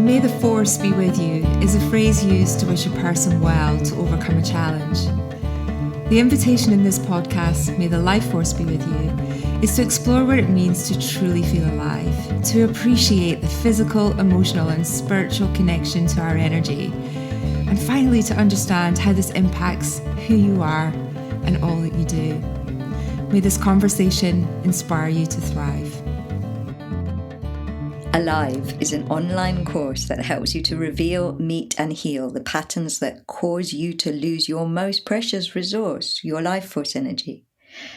May the force be with you is a phrase used to wish a person well to overcome a challenge. The invitation in this podcast, May the life force be with you, is to explore what it means to truly feel alive, to appreciate the physical, emotional, and spiritual connection to our energy, and finally to understand how this impacts who you are and all that you do. May this conversation inspire you to thrive. Alive is an online course that helps you to reveal, meet and heal the patterns that cause you to lose your most precious resource, your life force energy.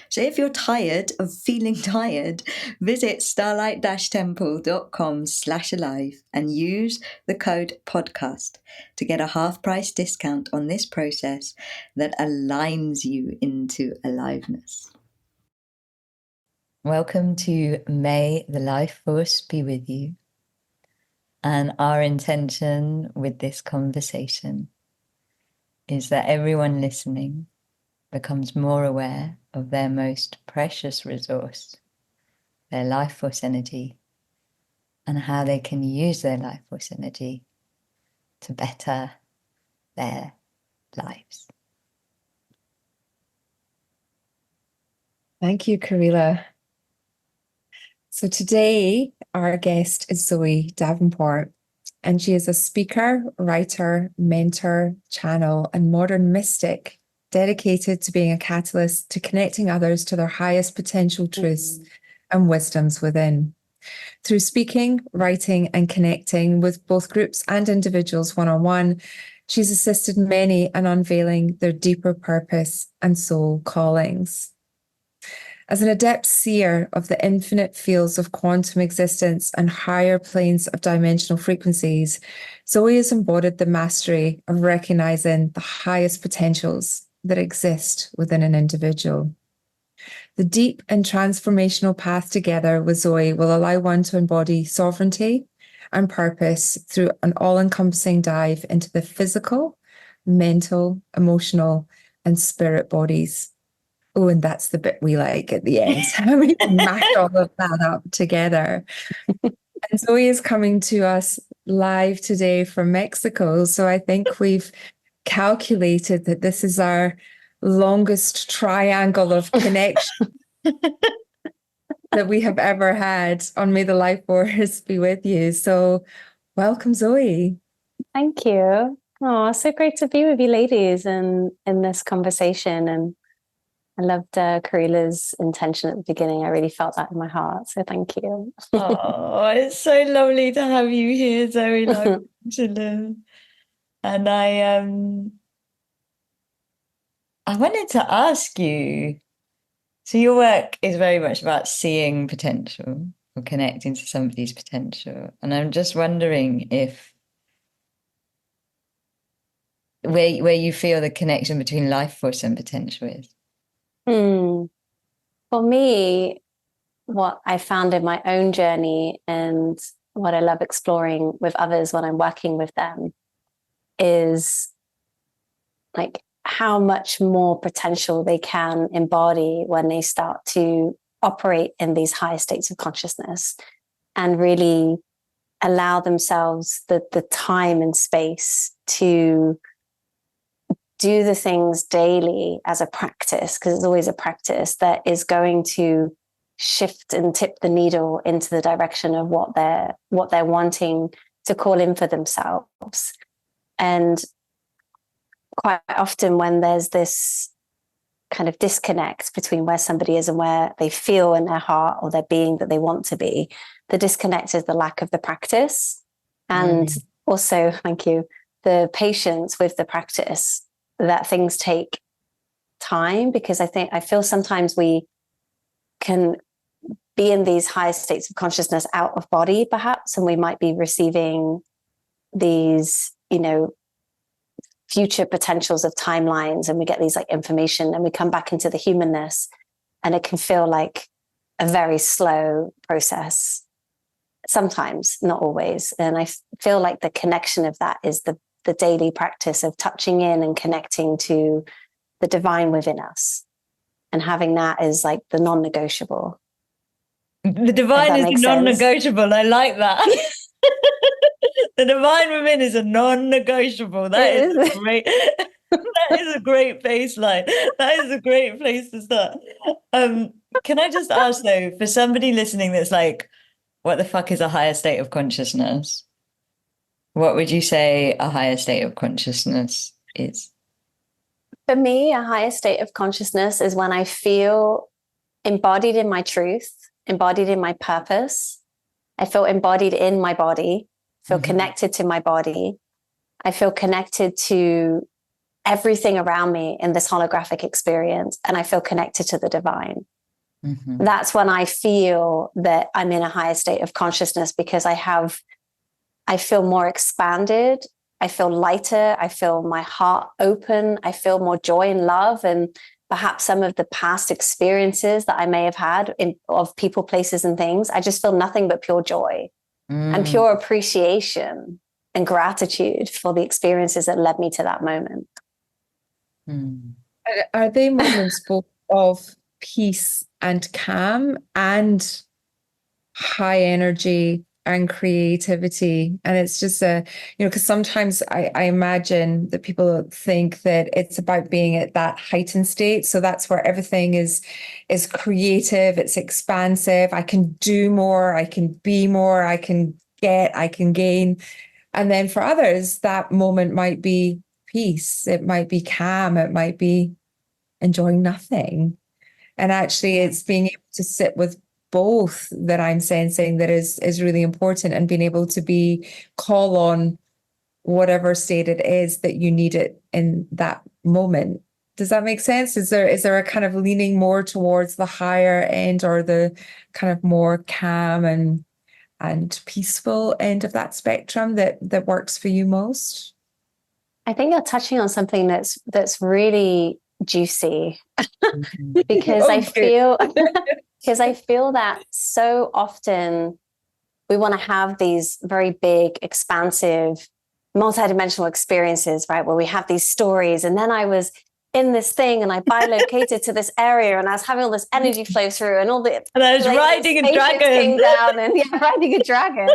So if you're tired of feeling tired, visit starlight-temple.com/alive and use the code podcast to get a half-price discount on this process that aligns you into aliveness. Welcome to May the Life Force be with you. And our intention with this conversation is that everyone listening becomes more aware of their most precious resource, their life force energy, and how they can use their life force energy to better their lives. Thank you, Kahreela. So today, our guest is Zoe Davenport, and she is a speaker, writer, mentor, channel, and modern mystic dedicated to being a catalyst to connecting others to their highest potential truths and wisdoms within. Through speaking, writing, and connecting with both groups and individuals one-on-one, she's assisted many in unveiling their deeper purpose and soul callings. As an adept seer of the infinite fields of quantum existence and higher planes of dimensional frequencies, Zoe has embodied the mastery of recognizing the highest potentials that exist within an individual. The deep and transformational path together with Zoe will allow one to embody sovereignty and purpose through an all-encompassing dive into the physical, mental, emotional, and spirit bodies. Oh, and that's the bit we like at the end. We mash all of that up together. And Zoe is coming to us live today from Mexico. So I think we've calculated that this is our longest triangle of connection that we have ever had on May the Life Force be with you. So welcome, Zoe. Thank you. Oh, so great to be with you ladies in this conversation. And I loved Kahreela's intention at the beginning. I really felt that in my heart. So thank you. Oh, it's so lovely to have you here, Zoe. And I wanted to ask you, so your work is very much about seeing potential or connecting to somebody's potential. And I'm just wondering if where you feel the connection between life force and potential is. For me, what I found in my own journey and what I love exploring with others when I'm working with them is like how much more potential they can embody when they start to operate in these higher states of consciousness and really allow themselves the time and space to do the things daily as a practice, because it's always a practice that is going to shift and tip the needle into the direction of what they're wanting to call in for themselves. And quite often when there's this kind of disconnect between where somebody is and where they feel in their heart or their being that they want to be, the disconnect is the lack of the practice. And also, thank you, the patience with the practice, that things take time, because I feel sometimes we can be in these high states of consciousness out of body perhaps, and we might be receiving these, future potentials of timelines, and we get these like information and we come back into the humanness, and it can feel like a very slow process sometimes, not always. And I feel like the connection of that is the daily practice of touching in and connecting to the divine within us, and having that is like the non-negotiable. The divine is non-negotiable. I like that. The divine within is a non-negotiable. That It is is. a great, that is a great baseline. That is a great place to start. Can I just ask though, for somebody listening that's like, what the fuck is a higher state of consciousness? What would you say a higher state of consciousness is? For me, a higher state of consciousness is when I feel embodied in my truth, embodied in my purpose. I feel embodied in my body, feel connected to my body. I feel connected to everything around me in this holographic experience, and I feel connected to the divine. That's when I feel that I'm in a higher state of consciousness, because I feel more expanded. I feel lighter. I feel my heart open. I feel more joy and love. And perhaps some of the past experiences that I may have had of people, places, and things, I just feel nothing but pure joy and pure appreciation and gratitude for the experiences that led me to that moment. Are they moments both of peace and calm and high energy and creativity? And it's just because sometimes I imagine that people think that it's about being at that heightened state. So that's where everything is creative, it's expansive. I can do more, I can be more, I can gain. And then for others, that moment might be peace, it might be calm, it might be enjoying nothing. And actually it's being able to sit with both that I'm sensing that is really important, and being able to call on whatever state it is that you need it in that moment. Does that make sense? Is there a kind of leaning more towards the higher end, or the kind of more calm and peaceful end of that spectrum that works for you most? I think you're touching on something that's really juicy, because I feel that so often we want to have these very big, expansive, multidimensional experiences, right? Where we have these stories. And then I was in this thing and I bilocated to this area and I was having all this energy flow through, and and I was riding a dragon. Came down and riding a dragon.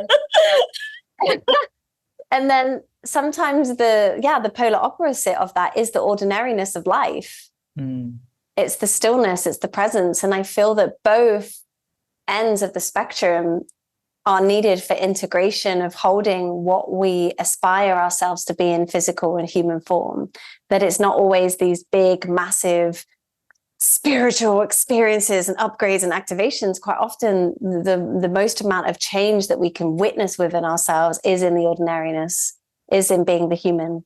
And then sometimes the polar opposite of that is the ordinariness of life. It's the stillness, it's the presence. And I feel that both ends of the spectrum are needed for integration of holding what we aspire ourselves to be in physical and human form. That it's not always these big, massive spiritual experiences and upgrades and activations. Quite often, the most amount of change that we can witness within ourselves is in the ordinariness, is in being the human.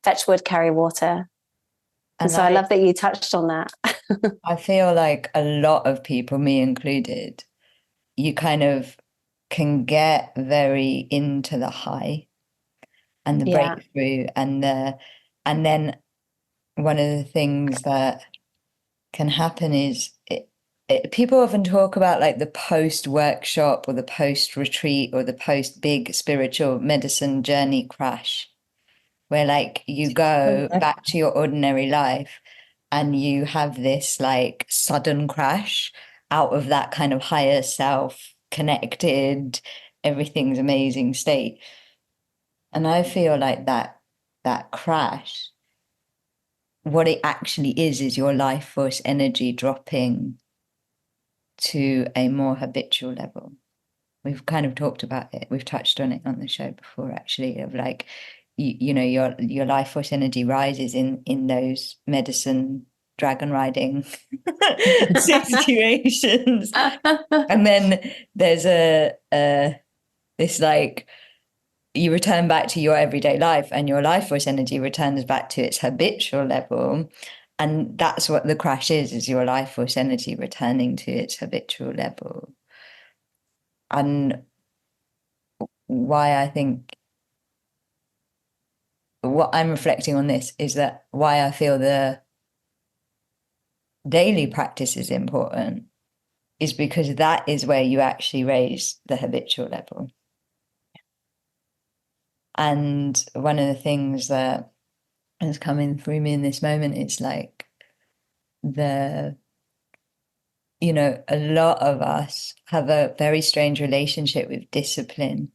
Fetch wood, carry water. And so I love that you touched on that. I feel like a lot of people, me included, you kind of can get very into the high and the breakthrough and then one of the things that can happen is people often talk about like the post workshop or the post retreat or the post big spiritual medicine journey crash, where like you go back to your ordinary life and you have this like sudden crash out of that kind of higher self, connected, everything's amazing state. And I feel like that crash, what it actually is your life force energy dropping to a more habitual level. We've kind of talked about it. We've touched on it on the show before, actually, of like, you know, your life force energy rises in those medicine dragon riding situations. And then there's this like, you return back to your everyday life and your life force energy returns back to its habitual level. And that's what the crash is your life force energy returning to its habitual level. And why I think what I'm reflecting on this is that why I feel the daily practice is important is because that is where you actually raise the habitual level. And one of the things that is coming through me in this moment is like a lot of us have a very strange relationship with discipline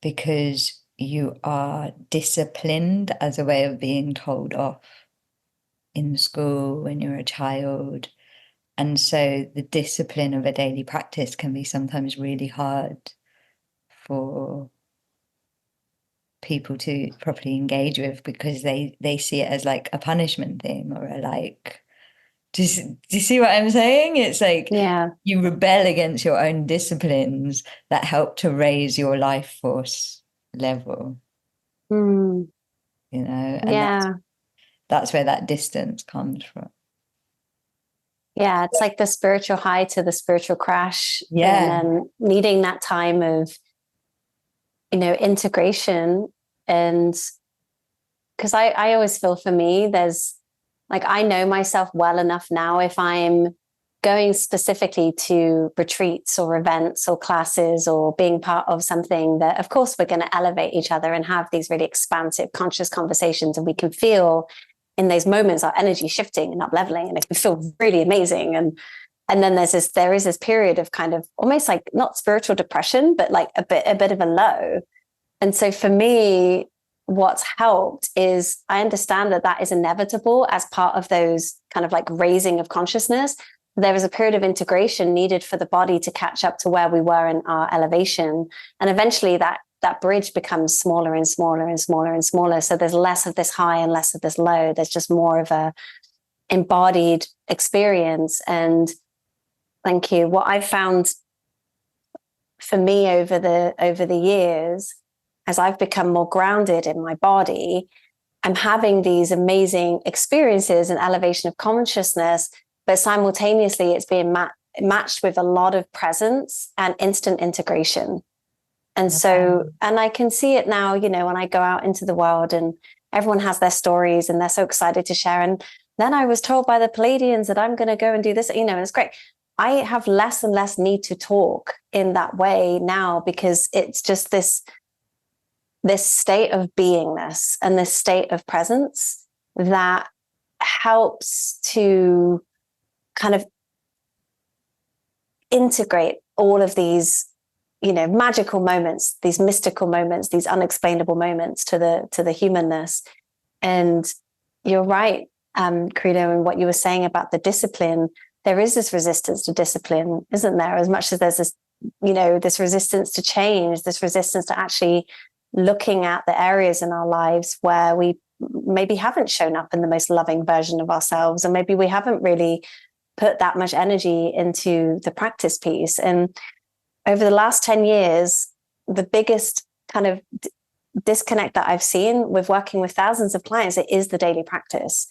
because you are disciplined as a way of being told off in school when you're a child. And so the discipline of a daily practice can be sometimes really hard for people to properly engage with, because they see it as like a punishment thing, or a like, do you see what I'm saying? It's like, Yeah. you rebel against your own disciplines that help to raise your life force level, Mm. you know, and Yeah. that's where that distance comes from. Yeah. It's like the spiritual high to the spiritual crash. Yeah. And then needing that time of, integration. And because I always feel, for me, there's like, I know myself well enough now, if I'm going specifically to retreats or events or classes or being part of something, that of course we're going to elevate each other and have these really expansive conscious conversations, and we can feel in those moments our energy shifting and up leveling, and it can feel really amazing. And then there is this period of kind of almost like not spiritual depression, but like a bit of a low. And so for me, what's helped is I understand that is inevitable as part of those kind of like raising of consciousness. There is a period of integration needed for the body to catch up to where we were in our elevation. And eventually that bridge becomes smaller and smaller and smaller and smaller. So there's less of this high and less of this low. There's just more of a embodied experience. And thank you. What I've found for me over the years, as I've become more grounded in my body, I'm having these amazing experiences and elevation of consciousness, but simultaneously it's being matched with a lot of presence and instant integration. And so, and I can see it now, when I go out into the world and everyone has their stories and they're so excited to share. And then I was told by the Palladians that I'm going to go and do this, and it's great. I have less and less need to talk in that way now, because it's just this state of beingness and this state of presence that helps to kind of integrate all of these, magical moments, these mystical moments, these unexplainable moments to the humanness. And you're right, Kahreela, and what you were saying about the discipline. There is this resistance to discipline, isn't there? As much as there's this, this resistance to change, this resistance to actually looking at the areas in our lives where we maybe haven't shown up in the most loving version of ourselves, and maybe we haven't really put that much energy into the practice piece. And over the last 10 years, the biggest kind of disconnect that I've seen with working with thousands of clients, it is the daily practice.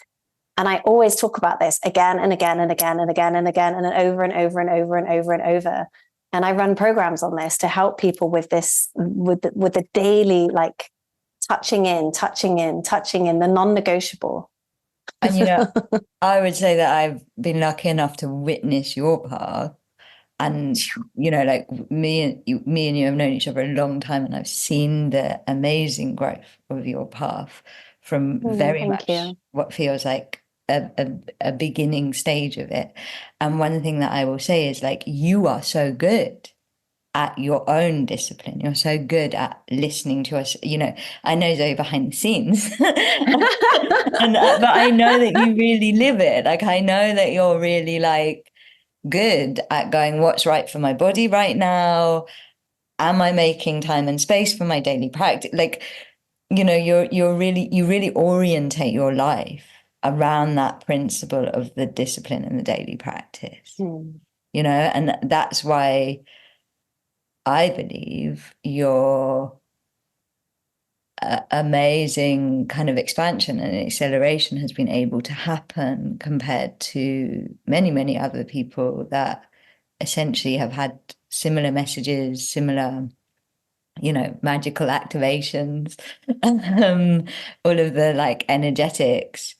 And I always talk about this again and again and again and again and again, and then over and over and over and over and over. And I run programs on this to help people with this, with the daily, like touching in, the non-negotiable. And, I would say that I've been lucky enough to witness your path. And, like me and you have known each other a long time, and I've seen the amazing growth of your path from very much what feels like a beginning stage of it. And one thing that I will say is, like, you are so good at your own discipline. You're so good at listening to us. I know Zoe behind the scenes, but I know that you really live it. Like, I know that you're really like good at going, what's right for my body right now? Am I making time and space for my daily practice? Like, you really orientate your life around that principle of the discipline and the daily practice. And that's why I believe your amazing kind of expansion and acceleration has been able to happen compared to many, many other people that essentially have had similar messages, similar, magical activations, all of the like energetics,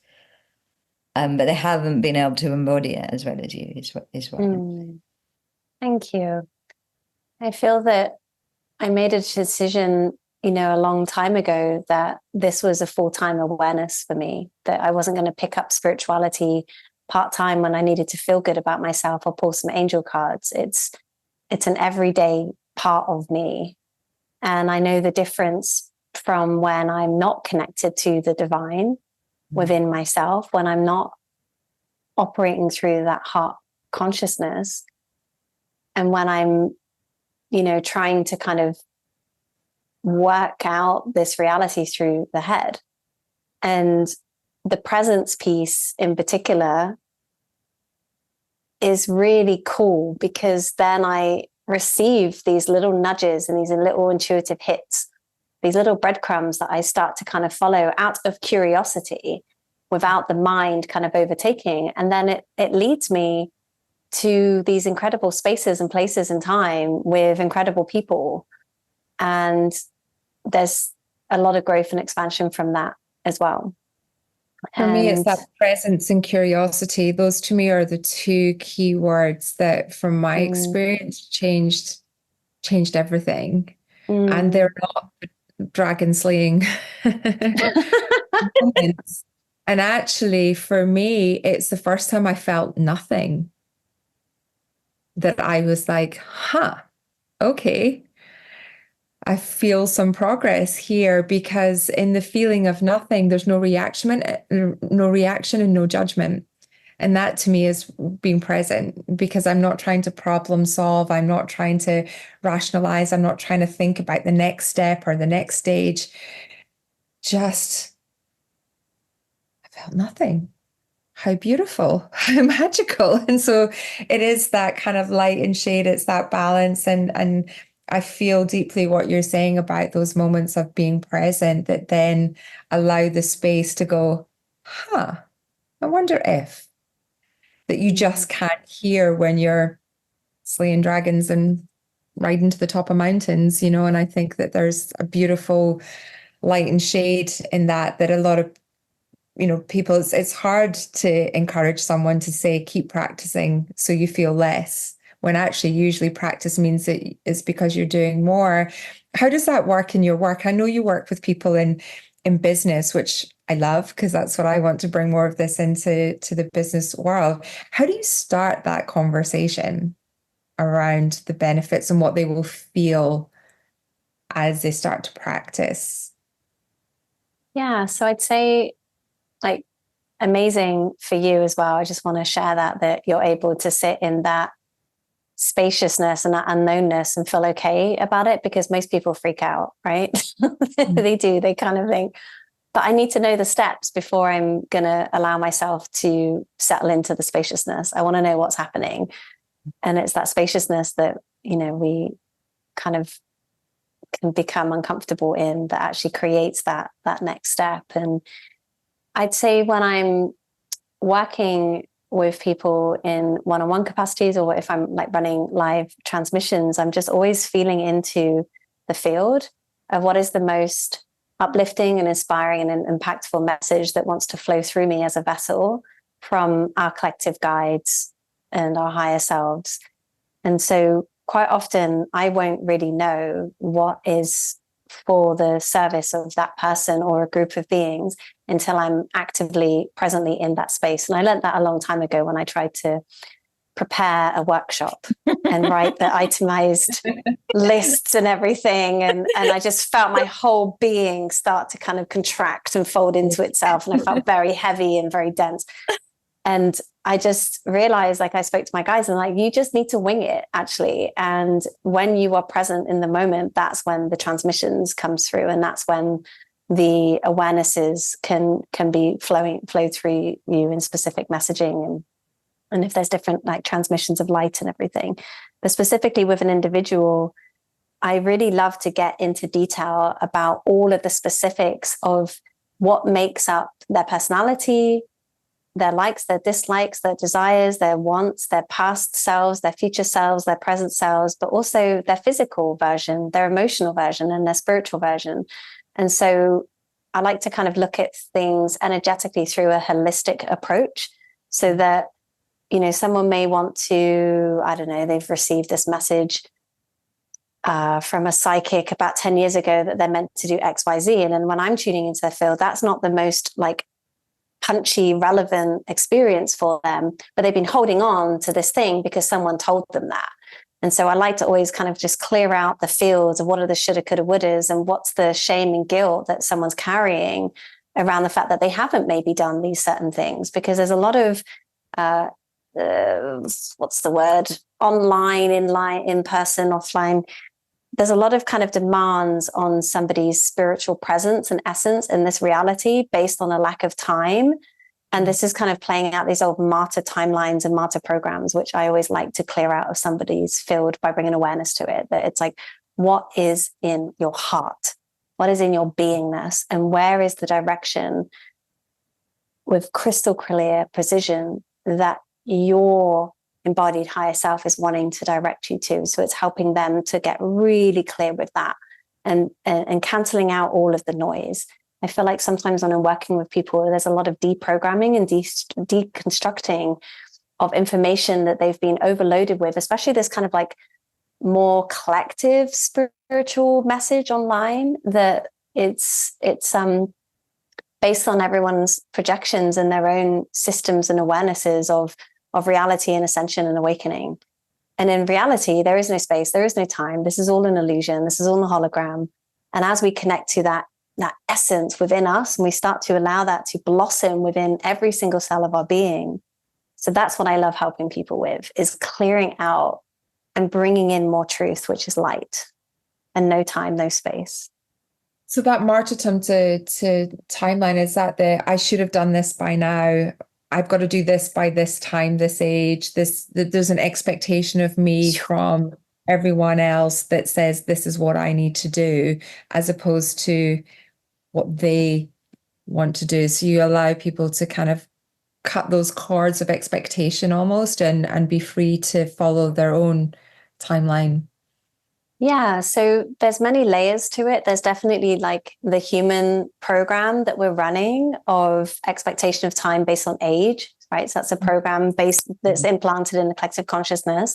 but they haven't been able to embody it as well as you, is what Thank you. I feel that I made a decision, a long time ago, that this was a full-time awareness for me, that I wasn't going to pick up spirituality part-time when I needed to feel good about myself or pull some angel cards. It's an everyday part of me. And I know the difference from when I'm not connected to the divine within myself, when I'm not operating through that heart consciousness, and when I'm, trying to kind of work out this reality through the head. And the presence piece in particular is really cool, because then I receive these little nudges and these little intuitive hits, these little breadcrumbs that I start to kind of follow out of curiosity without the mind kind of overtaking. And then it leads me to these incredible spaces and places in time with incredible people. And there's a lot of growth and expansion from that as well. For me, it's that presence and curiosity. Those to me are the two key words that, from my experience, changed everything. And they're not dragon slaying moments. And actually, for me, it's the first time I felt nothing, that I was like, okay, I feel some progress here, because in the feeling of nothing, there's no reaction and no judgment. And that to me is being present, because I'm not trying to problem solve. I'm not trying to rationalize. I'm not trying to think about the next step or the next stage. Just, I felt nothing. How beautiful, how magical. And so it is that kind of light and shade. It's that balance. And I feel deeply what you're saying about those moments of being present that then allow the space to go, I wonder if, that you just can't hear when you're slaying dragons and riding to the top of mountains, and I think that there's a beautiful light and shade in that a lot of people, it's hard to encourage someone to say, keep practicing so you feel less, when actually usually practice means that it's because you're doing more. How does that work in your work? I know you work with people in business, which I love, because that's what I want to bring more of this into the business world. How do you start that conversation around the benefits and what they will feel as they start to practice? Yeah, so I'd say, like, amazing for you as well. I just want to share that you're able to sit in that spaciousness and that unknownness and feel okay about it, because most people freak out, right? They do. They kind of think, but I need to know the steps before I'm going to allow myself to settle into the spaciousness. I want to know what's happening. And it's that spaciousness that, we kind of can become uncomfortable in, that actually creates that next step. And I'd say when I'm working with people in one-on-one capacities, or if I'm like running live transmissions, I'm just always feeling into the field of what is the most uplifting and inspiring and impactful message that wants to flow through me as a vessel from our collective guides and our higher selves. And so quite often I won't really know what is for the service of that person or a group of beings until I'm actively presently in that space. And I learned that a long time ago when I tried to prepare a workshop and write the itemized lists and everything. And I just felt my whole being start to kind of contract and fold into itself. And I felt very heavy and very dense. And I just realized, like, I spoke to my guys and like, you just need to wing it, actually. And when you are present in the moment, that's when the transmissions comes through. And that's when the awarenesses can be flowed through you in specific messaging. And if there's different like transmissions of light and everything, but specifically with an individual, I really love to get into detail about all of the specifics of what makes up their personality, their likes, their dislikes, their desires, their wants, their past selves, their future selves, their present selves, but also their physical version, their emotional version, and their spiritual version. And so I like to kind of look at things energetically through a holistic approach, so that, someone may want to, I don't know, they've received this message from a psychic about 10 years ago that they're meant to do X, Y, Z. And then when I'm tuning into their field, that's not the most like punchy, relevant experience for them, but they've been holding on to this thing because someone told them that. And so I like to always kind of just clear out the fields of what are the shoulda, coulda, wouldas, and what's the shame and guilt that someone's carrying around the fact that they haven't maybe done these certain things. Because there's a lot of, what's the word? Online, in person, offline. There's a lot of kind of demands on somebody's spiritual presence and essence in this reality based on a lack of time. And this is kind of playing out these old martyr timelines and martyr programs, which I always like to clear out of somebody's field by bringing awareness to it. That it's like, what is in your heart? What is in your beingness? And where is the direction with crystal clear precision that your embodied higher self is wanting to direct you to? So it's helping them to get really clear with that and canceling out all of the noise. I feel like sometimes when I'm working with people, there's a lot of deprogramming and deconstructing of information that they've been overloaded with, especially this kind of like more collective spiritual message online, that it's based on everyone's projections and their own systems and awarenesses of reality and ascension and awakening. And in reality, there is no space, there is no time. This is all an illusion. This is all a hologram. And as we connect to that essence within us, and we start to allow that to blossom within every single cell of our being. So that's what I love helping people with, is clearing out and bringing in more truth, which is light, and no time, no space. So that martyrdom to timeline, is that I should have done this by now. I've got to do this by this time, this age. There's an expectation of me from everyone else that says this is what I need to do, as opposed to what they want to do. So you allow people to kind of cut those cords of expectation almost and be free to follow their own timeline. Yeah, so there's many layers to it. There's definitely like the human program that we're running of expectation of time based on age, right? So that's a program that's implanted in the collective consciousness.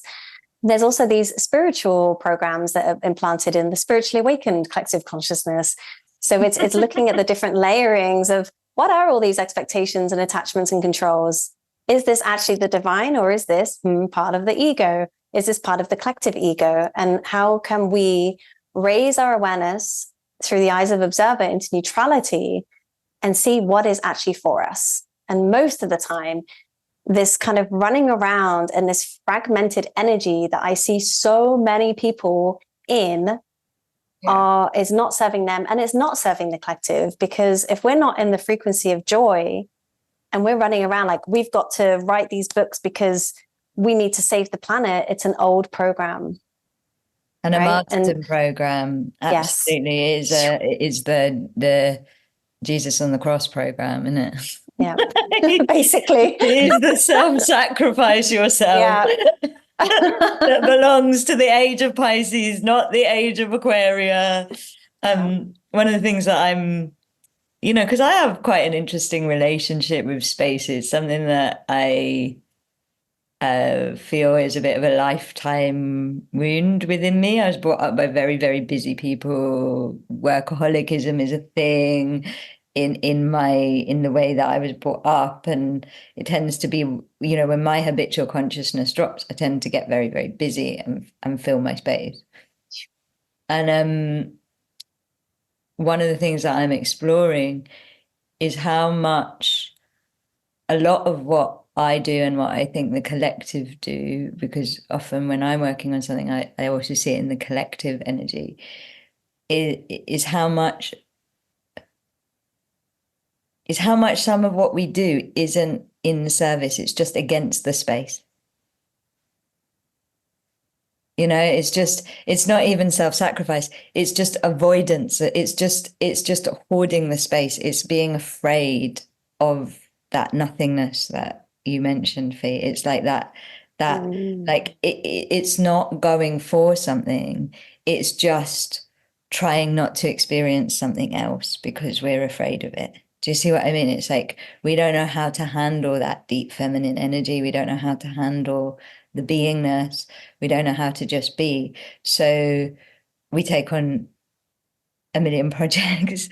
There's also these spiritual programs that are implanted in the spiritually awakened collective consciousness. So it's looking at the different layerings of what are all these expectations and attachments and controls? Is this actually the divine, or is this part of the ego? Is this part of the collective ego? And how can we raise our awareness through the eyes of observer into neutrality and see what is actually for us? And most of the time, this kind of running around and this fragmented energy that I see so many people in is not serving them, and it's not serving the collective. Because if we're not in the frequency of joy and we're running around like we've got to write these books because we need to save the planet, it's an old program. And a martyrdom program absolutely is the Jesus on the cross program, isn't it? Yeah, basically. It's the self-sacrifice yourself. That belongs to the age of Pisces, not the age of Aquaria. One of the things that I'm, because I have quite an interesting relationship with spaces, something that I feel is a bit of a lifetime wound within me. I was brought up by very, very busy people. Workaholicism is a thing in the way that I was brought up, and it tends to be, when my habitual consciousness drops, I tend to get very, very busy and fill my space. And one of the things that I'm exploring is how much a lot of what I do and what I think the collective do, because often when I'm working on something, I also see it in the collective energy, is how much some of what we do isn't in the service, it's just against the space. It's not even self-sacrifice, it's just avoidance, it's just hoarding the space, it's being afraid of that nothingness that you mentioned, Fee. It's like that like it's not going for something, it's just trying not to experience something else because we're afraid of it. Do you see what I mean? It's like we don't know how to handle that deep feminine energy. We don't know how to handle the beingness. We don't know how to just be. So we take on a million projects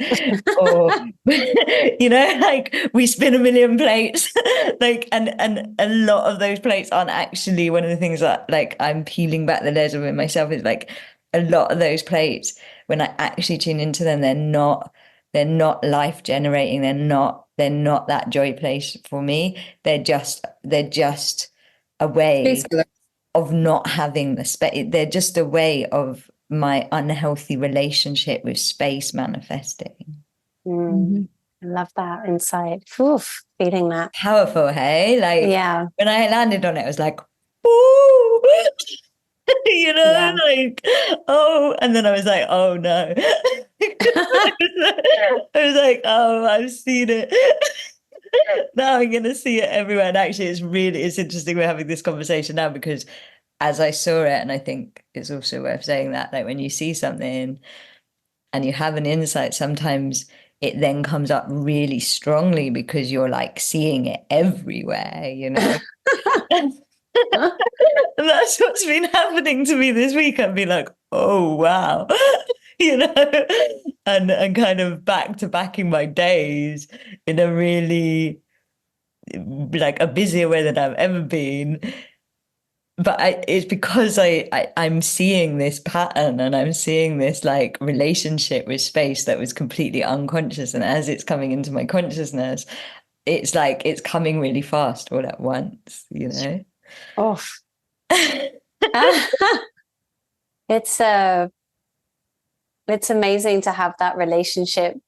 or like we spin a million plates like and a lot of those plates aren't actually one of the things that like I'm peeling back the layers of it myself is like a lot of those plates when I actually tune into them they're not life generating, they're not that joy place for me. They're just a way of not having the space. They're just a way of my unhealthy relationship with space manifesting. I love that insight. Oof, feeling that. Powerful, hey? Like, yeah. When I landed on it, I was like, ooh, like, oh, and then I was like, oh no. I was like, oh, I've seen it. Now I'm going to see it everywhere. And actually, it's interesting we're having this conversation now because as I saw it, and I think it's also worth saying that, like when you see something and you have an insight, sometimes it then comes up really strongly because you're like seeing it everywhere, And that's what's been happening to me this week. I've been like, oh, wow, and kind of back to backing my days in a really like a busier way than I've ever been. But it's because I'm seeing this pattern and I'm seeing this like relationship with space that was completely unconscious. And as it's coming into my consciousness, it's like it's coming really fast all at once, Oh, it's amazing to have that relationship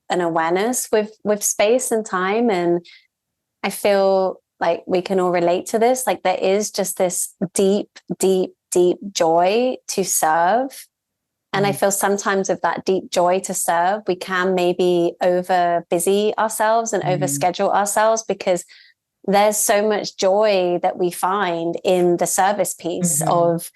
and awareness with space and time. And I feel like we can all relate to this. Like there is just this deep, deep, deep joy to serve. And I feel sometimes with that deep joy to serve, we can maybe over busy ourselves and over schedule ourselves because there's so much joy that we find in the service piece of,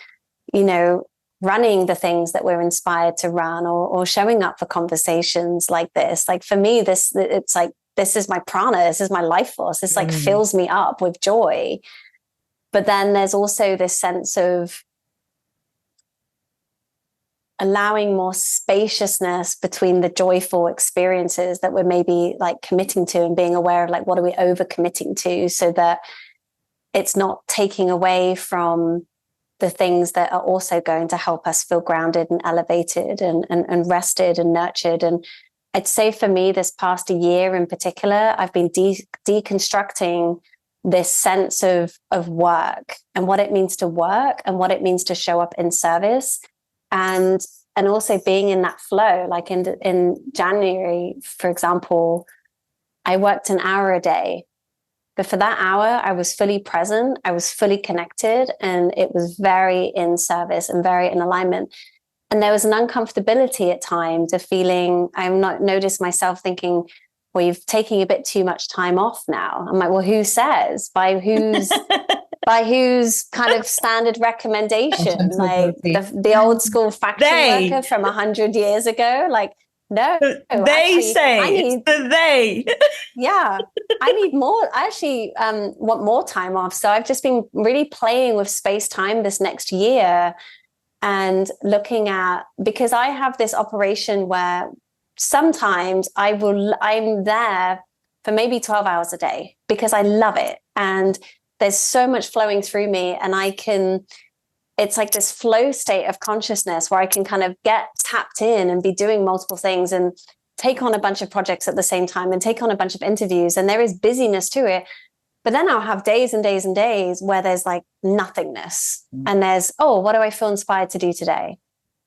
running the things that we're inspired to run or showing up for conversations like this. Like for me, it's like, this is my prana, this is my life force. This like fills me up with joy. But then there's also this sense of allowing more spaciousness between the joyful experiences that we're maybe like committing to and being aware of like, what are we over committing to so that it's not taking away from the things that are also going to help us feel grounded and elevated and rested and nurtured. And I'd say for me, this past year in particular, I've been deconstructing this sense of work and what it means to work and what it means to show up in service. And also being in that flow, like in January, for example, I worked an hour a day. But for that hour, I was fully present, I was fully connected, and it was very in service and very in alignment. And there was an uncomfortability at times of feeling, I've not noticed myself thinking, well, you've taken a bit too much time off now. I'm like, well, who says? By whose kind of standard recommendation? Like the old school factory worker from 100 years ago? Like, no. They. Yeah, I need more. I actually want more time off. So I've just been really playing with space time this next year and looking at, because I have this operation where sometimes I'm there for maybe 12 hours a day because I love it. And there's so much flowing through me and it's like this flow state of consciousness where I can kind of get tapped in and be doing multiple things and take on a bunch of projects at the same time and take on a bunch of interviews. And there is busyness to it. But then I'll have days and days and days where there's like nothingness. And there's, oh, what do I feel inspired to do today?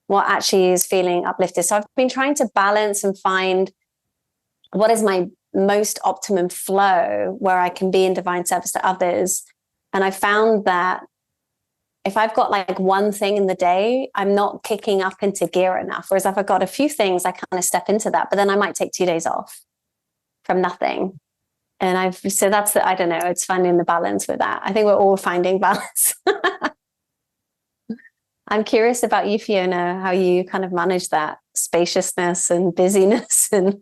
What actually is feeling uplifted? So I've been trying to balance and find what is my most optimum flow where I can be in divine service to others. And I found that if I've got like one thing in the day, I'm not kicking up into gear enough. Whereas if I've got a few things, I kind of step into that, but then I might take 2 days off from nothing. And I don't know, it's finding the balance with that. I think we're all finding balance. I'm curious about you, Fiona, how you kind of manage that spaciousness and busyness and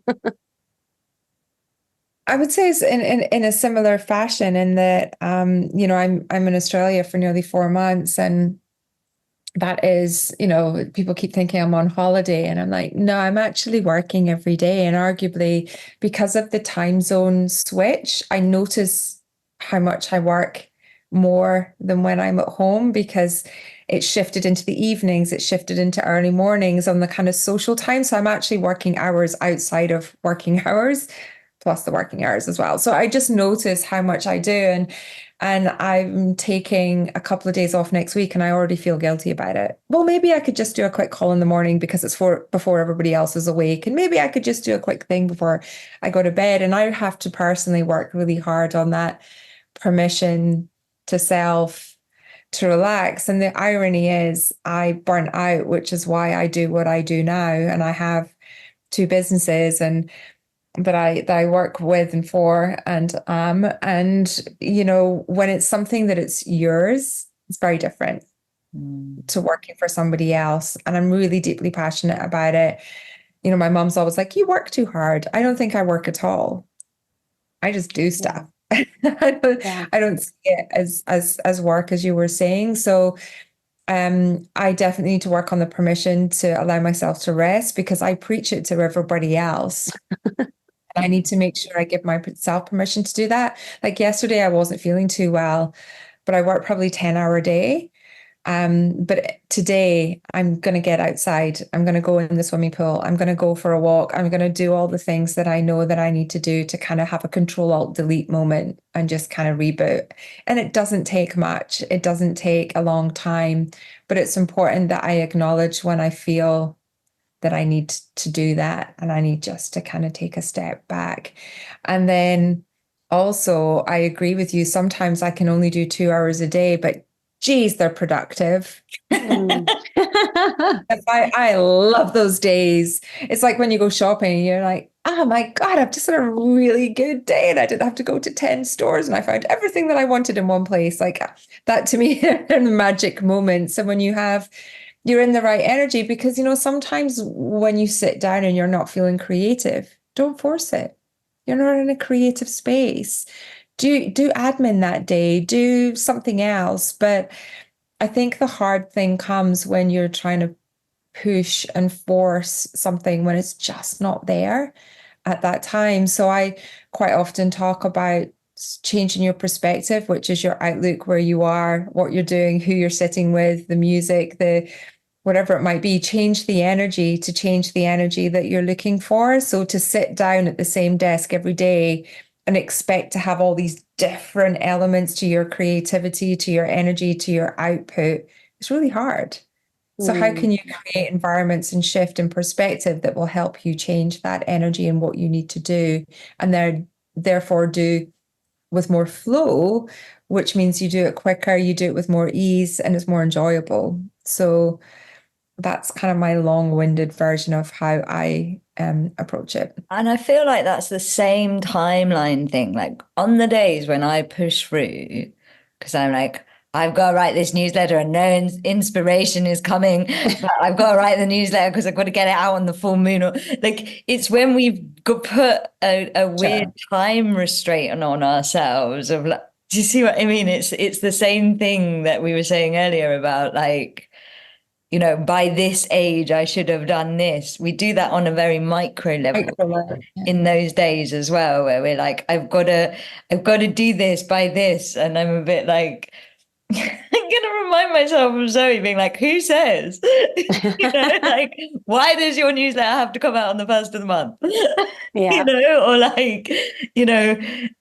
I would say it's in a similar fashion in that, I'm in Australia for nearly 4 months, and that is, people keep thinking I'm on holiday, and I'm like, no, I'm actually working every day. And arguably, because of the time zone switch, I notice how much I work more than when I'm at home, because it shifted into the evenings, it shifted into early mornings on the kind of social time. So I'm actually working hours outside of working hours, plus the working hours as well. So I just notice how much I do. And I'm taking a couple of days off next week, and I already feel guilty about it. Well, maybe I could just do a quick call in the morning because it's before everybody else is awake. And maybe I could just do a quick thing before I go to bed. And I have to personally work really hard on that permission to self to relax. And the irony is I burn out, which is why I do what I do now. And I have two businesses that I work with and for, and when it's something that it's yours, it's very different to working for somebody else. And I'm really deeply passionate about it. My mom's always like, you work too hard. I don't think I work at all. I just do stuff. I don't see it as work, as you were saying. So I definitely need to work on the permission to allow myself to rest, because I preach it to everybody else. I need to make sure I give myself permission to do that. Like yesterday, I wasn't feeling too well, but I worked probably 10-hour day. But today I'm going to get outside. I'm going to go in the swimming pool. I'm going to go for a walk. I'm going to do all the things that I know that I need to do to kind of have a Control-Alt-Delete moment and just kind of reboot. And it doesn't take much. It doesn't take a long time, but it's important that I acknowledge when I feel that I need to do that, and I need just to kind of take a step back. And then also, I agree with you. Sometimes I can only do 2 hours a day, but geez, they're productive. I love those days. It's like when you go shopping, you're like, oh my God, I've just had a really good day, and I didn't have to go to 10 stores, and I found everything that I wanted in one place. Like that to me are the magic moments. And when you're in the right energy, because sometimes when you sit down and you're not feeling creative, don't force it. You're not in a creative space. Do admin that day, do something else. But I think the hard thing comes when you're trying to push and force something when it's just not there at that time. So I quite often talk about changing your perspective, which is your outlook, where you are, what you're doing, who you're sitting with, the music, whatever it might be. Change the energy to change the energy that you're looking for. So to sit down at the same desk every day and expect to have all these different elements to your creativity, to your energy, to your output, it's really hard. So how can you create environments and shift in perspective that will help you change that energy and what you need to do, and therefore do with more flow, which means you do it quicker, you do it with more ease, and it's more enjoyable. So that's kind of my long-winded version of how I approach it. And I feel like that's the same timeline thing. Like on the days when I push through, because I'm like, I've got to write this newsletter and no inspiration is coming, but I've got to write the newsletter because I've got to get it out on the full moon. Or like, it's when we've got put a weird time restraint on ourselves of like, do you see what I mean? It's the same thing that we were saying earlier about like, by this age, I should have done this. We do that on a very micro level in those days as well, where we're like, I've got to do this by this. And I'm a bit like, I'm going to remind myself of Zoe being like, who says? Like, why does your newsletter have to come out on the 1st of the month? Yeah. Or like,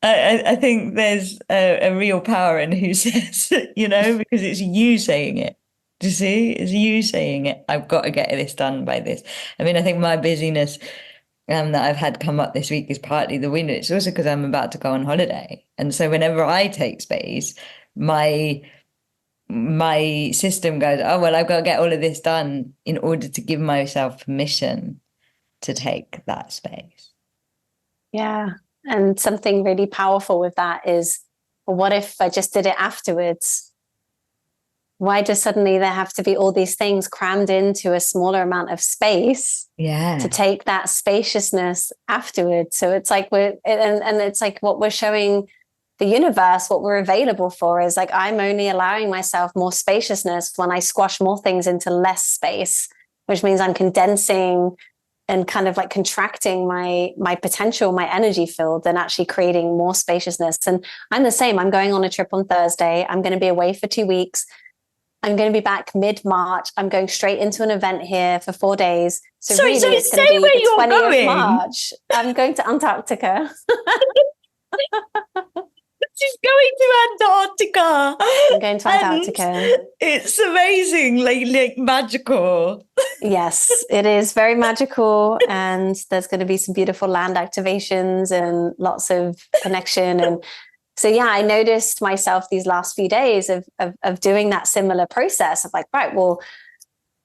I think there's a real power in who says, because it's you saying it. Do you see? It's you saying it. I've got to get this done by this. I mean, I think my busyness that I've had come up this week is partly the window. It's also because I'm about to go on holiday. And so whenever I take space, my system goes, oh, well, I've got to get all of this done in order to give myself permission to take that space. Yeah. And something really powerful with that is, well, what if I just did it afterwards? Why does suddenly there have to be all these things crammed into a smaller amount of space to take that spaciousness afterwards? So it's like and it's like what we're showing the universe, what we're available for is like, I'm only allowing myself more spaciousness when I squash more things into less space, which means I'm condensing and kind of like contracting my potential, my energy field, and actually creating more spaciousness. And I'm the same. I'm going on a trip on Thursday. I'm going to be away for 2 weeks. I'm going to be back mid-March. I'm going straight into an event here for 4 days. So Sorry, really, so it's going say to be where the you're 20th of going. March. I'm going to Antarctica. She's going to Antarctica. I'm going to Antarctica. And it's amazing, like magical. Yes, it is very magical. And there's going to be some beautiful land activations and lots of connection. And so, yeah, I noticed myself these last few days of doing that similar process of like, right, well,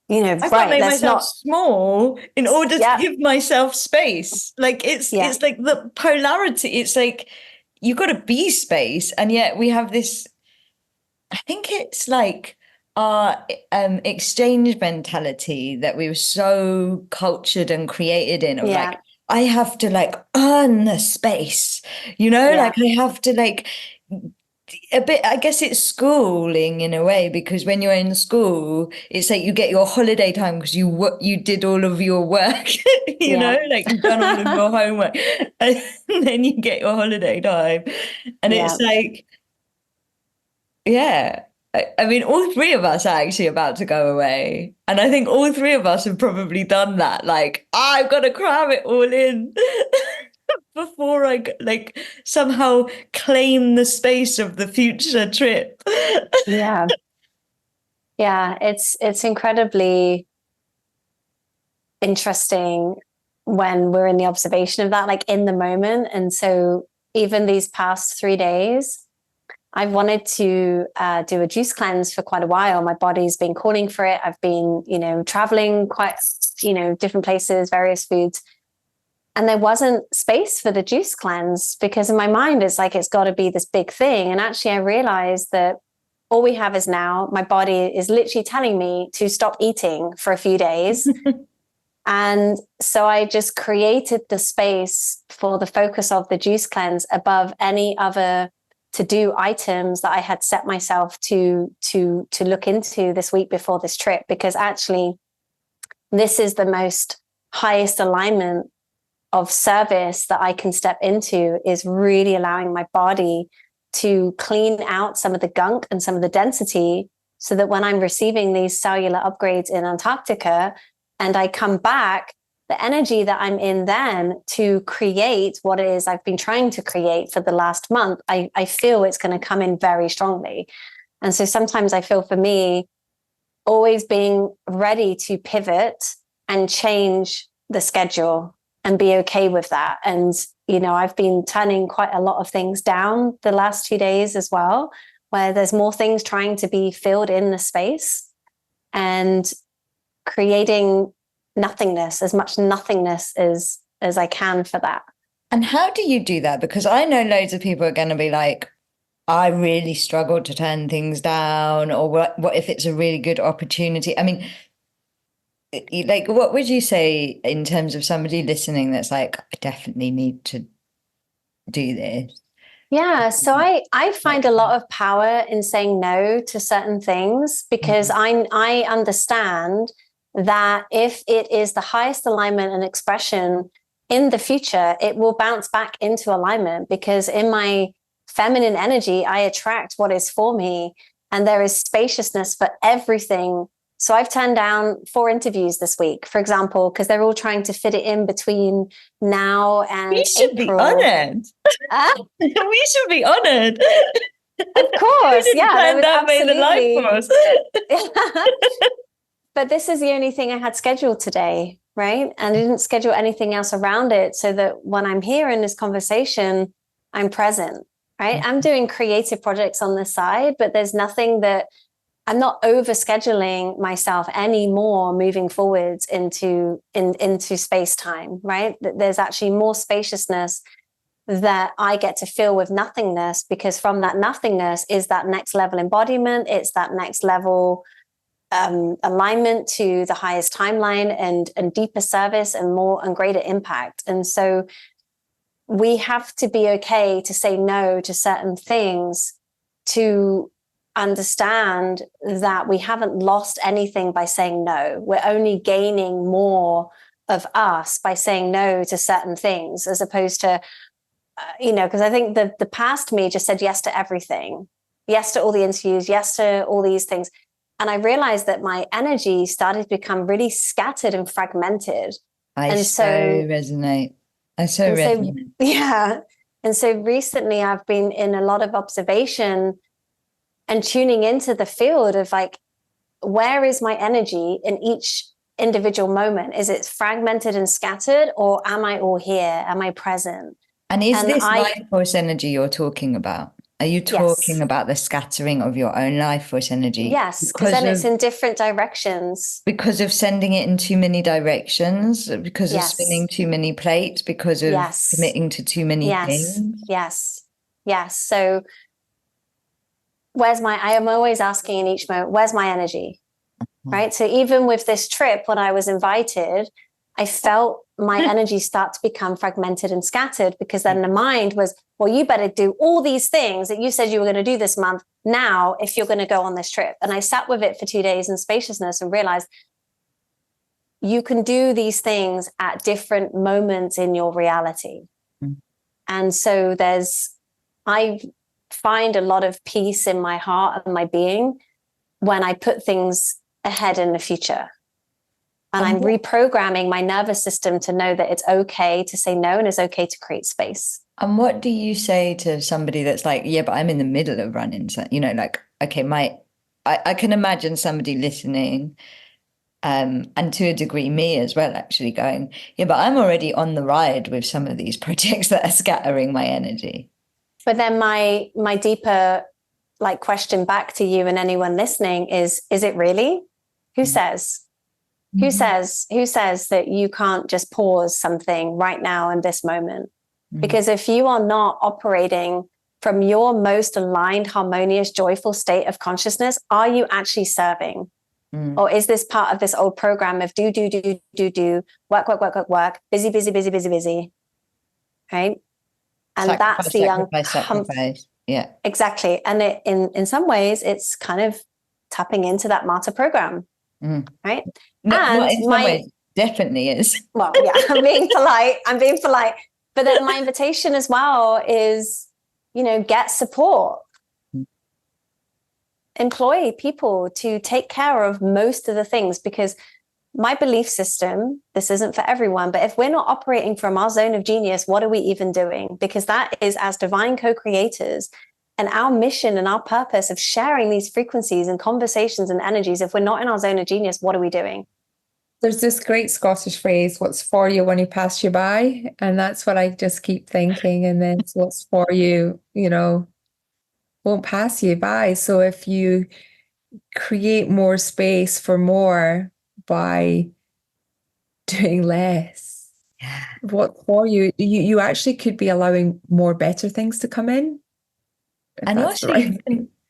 you know, I've got to right, make let's myself not. small in order Yeah. to give myself space. Like it's like the polarity. It's like you've got to be space, and yet we have this. I think it's like our exchange mentality that we were so cultured and created in of Yeah. like, I have to like earn the space, you know, Yeah. like I have to like a bit, I guess it's schooling in a way, because when you're in school, it's like you get your holiday time because you did all of your work, you know, like you've done all of your homework, and then you get your holiday time. And it's like, yeah. I mean, all three of us are actually about to go away. And I think all three of us have probably done that. Like, I've got to cram it all in before I like somehow claim the space of the future trip. Yeah. Yeah. It's incredibly interesting when we're in the observation of that, like in the moment. And so even these past 3 days, I've wanted to do a juice cleanse for quite a while. My body's been calling for it. I've been, traveling quite, different places, various foods. And there wasn't space for the juice cleanse because in my mind, it's like, it's got to be this big thing. And actually, I realized that all we have is now my body is literally telling me to stop eating for a few days. And so I just created the space for the focus of the juice cleanse above any other to-do items that I had set myself to look into this week before this trip, because actually this is the most highest alignment of service that I can step into, is really allowing my body to clean out some of the gunk and some of the density, so that when I'm receiving these cellular upgrades in Antarctica and I come back, the energy that I'm in then to create what it is I've been trying to create for the last month, I feel it's going to come in very strongly. And so sometimes I feel, for me, always being ready to pivot and change the schedule and be okay with that. And, I've been turning quite a lot of things down the last 2 days as well, where there's more things trying to be filled in the space and creating nothingness, as much nothingness as I can for that. And how do you do that? Because I know loads of people are going to be like, I really struggle to turn things down, or what if it's a really good opportunity? I mean, like, what would you say in terms of somebody listening that's like, I definitely need to do this? Yeah, so I find a lot of power in saying no to certain things, because I understand that if it is the highest alignment and expression in the future, it will bounce back into alignment, because in my feminine energy, I attract what is for me, and there is spaciousness for everything. So I've turned down 4 interviews this week, for example, because they're all trying to fit it in between now and we should April. be honored. We should be honored. Of course, yeah, there was absolutely. The life force. But this is the only thing I had scheduled today, right? And I didn't schedule anything else around it, so that when I'm here in this conversation, I'm present, right? I'm doing creative projects on the side, but there's nothing that I'm not over scheduling myself anymore moving forwards into space time, right? There's actually more spaciousness that I get to feel with nothingness, because from that nothingness is that next level embodiment. It's that next level alignment to the highest timeline and deeper service and more and greater impact. And so we have to be okay to say no to certain things, to understand that we haven't lost anything by saying no. We're only gaining more of us by saying no to certain things, as opposed to, because I think the past me just said yes to everything, yes to all the interviews, yes to all these things. And I realized that my energy started to become really scattered and fragmented. I so resonate. Yeah. And so recently I've been in a lot of observation and tuning into the field of like, where is my energy in each individual moment? Is it fragmented and scattered, or am I all here? Am I present? And is this life force energy you're talking about? Are you talking about the scattering of your own life force energy? Yes, because then it's in different directions. Because of sending it in too many directions, because of spinning too many plates, because of committing to too many things. Yes. So I am always asking in each moment, where's my energy? Right. So even with this trip, when I was invited, I felt my energy start to become fragmented and scattered, because then the mind was, well, you better do all these things that you said you were going to do this month now if you're going to go on this trip. And I sat with it for 2 days in spaciousness and realized you can do these things at different moments in your reality. And so I find a lot of peace in my heart and my being when I put things ahead in the future. And I'm reprogramming my nervous system to know that it's okay to say no, and it's okay to create space. And what do you say to somebody that's like, yeah, but I'm in the middle of running, so, like, okay, I can imagine somebody listening, and to a degree me as well, actually going, yeah, but I'm already on the ride with some of these projects that are scattering my energy. But then my deeper question back to you and anyone listening is it really? Who says? Who says that you can't just pause something right now in this moment? Because if you are not operating from your most aligned, harmonious, joyful state of consciousness, are you actually serving? Or is this part of this old program of do, work, busy, right? And that's the sacrifice. Yeah, exactly. And in some ways, it's kind of tapping into that martyr program, right? Not in some ways, definitely is. Well, yeah, I'm being polite. But then my invitation as well is, get support. Employ people to take care of most of the things, because my belief system, this isn't for everyone, but if we're not operating from our zone of genius, what are we even doing? Because that is, as divine co-creators, and our mission and our purpose of sharing these frequencies and conversations and energies, if we're not in our zone of genius, what are we doing? There's this great Scottish phrase, what's for you when he pass you by? And that's what I just keep thinking. And then what's for you, won't pass you by. So if you create more space for more by doing less, what for you, you actually could be allowing more better things to come in. And also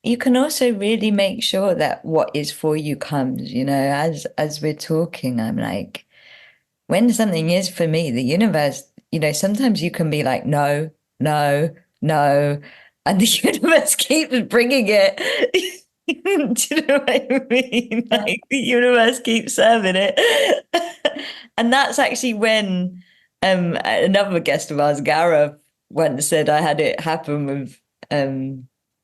you can also really make sure that what is for you comes, as we're talking, I'm like, when something is for me, the universe, sometimes you can be like, no, no, no. And the universe keeps bringing it. Do you know what I mean? Like, the universe keeps serving it. And that's actually when another guest of ours, Gareth, once said I had it happen with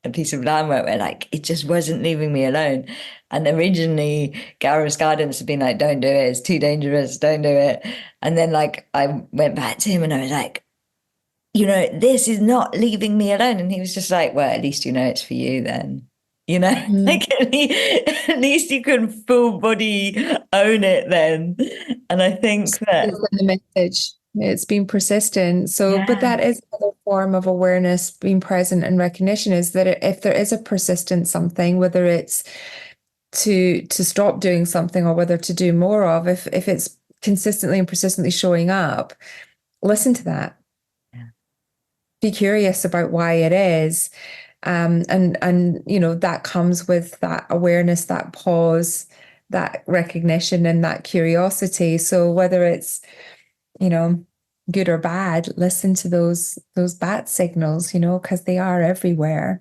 a piece of land where it just wasn't leaving me alone. And originally Gareth's guidance had been like, don't do it, it's too dangerous, don't do it. And then I went back to him and I was like, this is not leaving me alone. And he was just like, well, at least it's for you then. At least you can full body own it then. And I think that the message, it's been persistent. So, but that is another form of awareness, being present and recognition, is that if there is a persistent something, whether it's to stop doing something or whether to do more of, if it's consistently and persistently showing up, listen to that. Be curious about why it is. And that comes with that awareness, that pause, that recognition, and that curiosity. So whether it's good or bad, listen to those bat signals, because they are everywhere.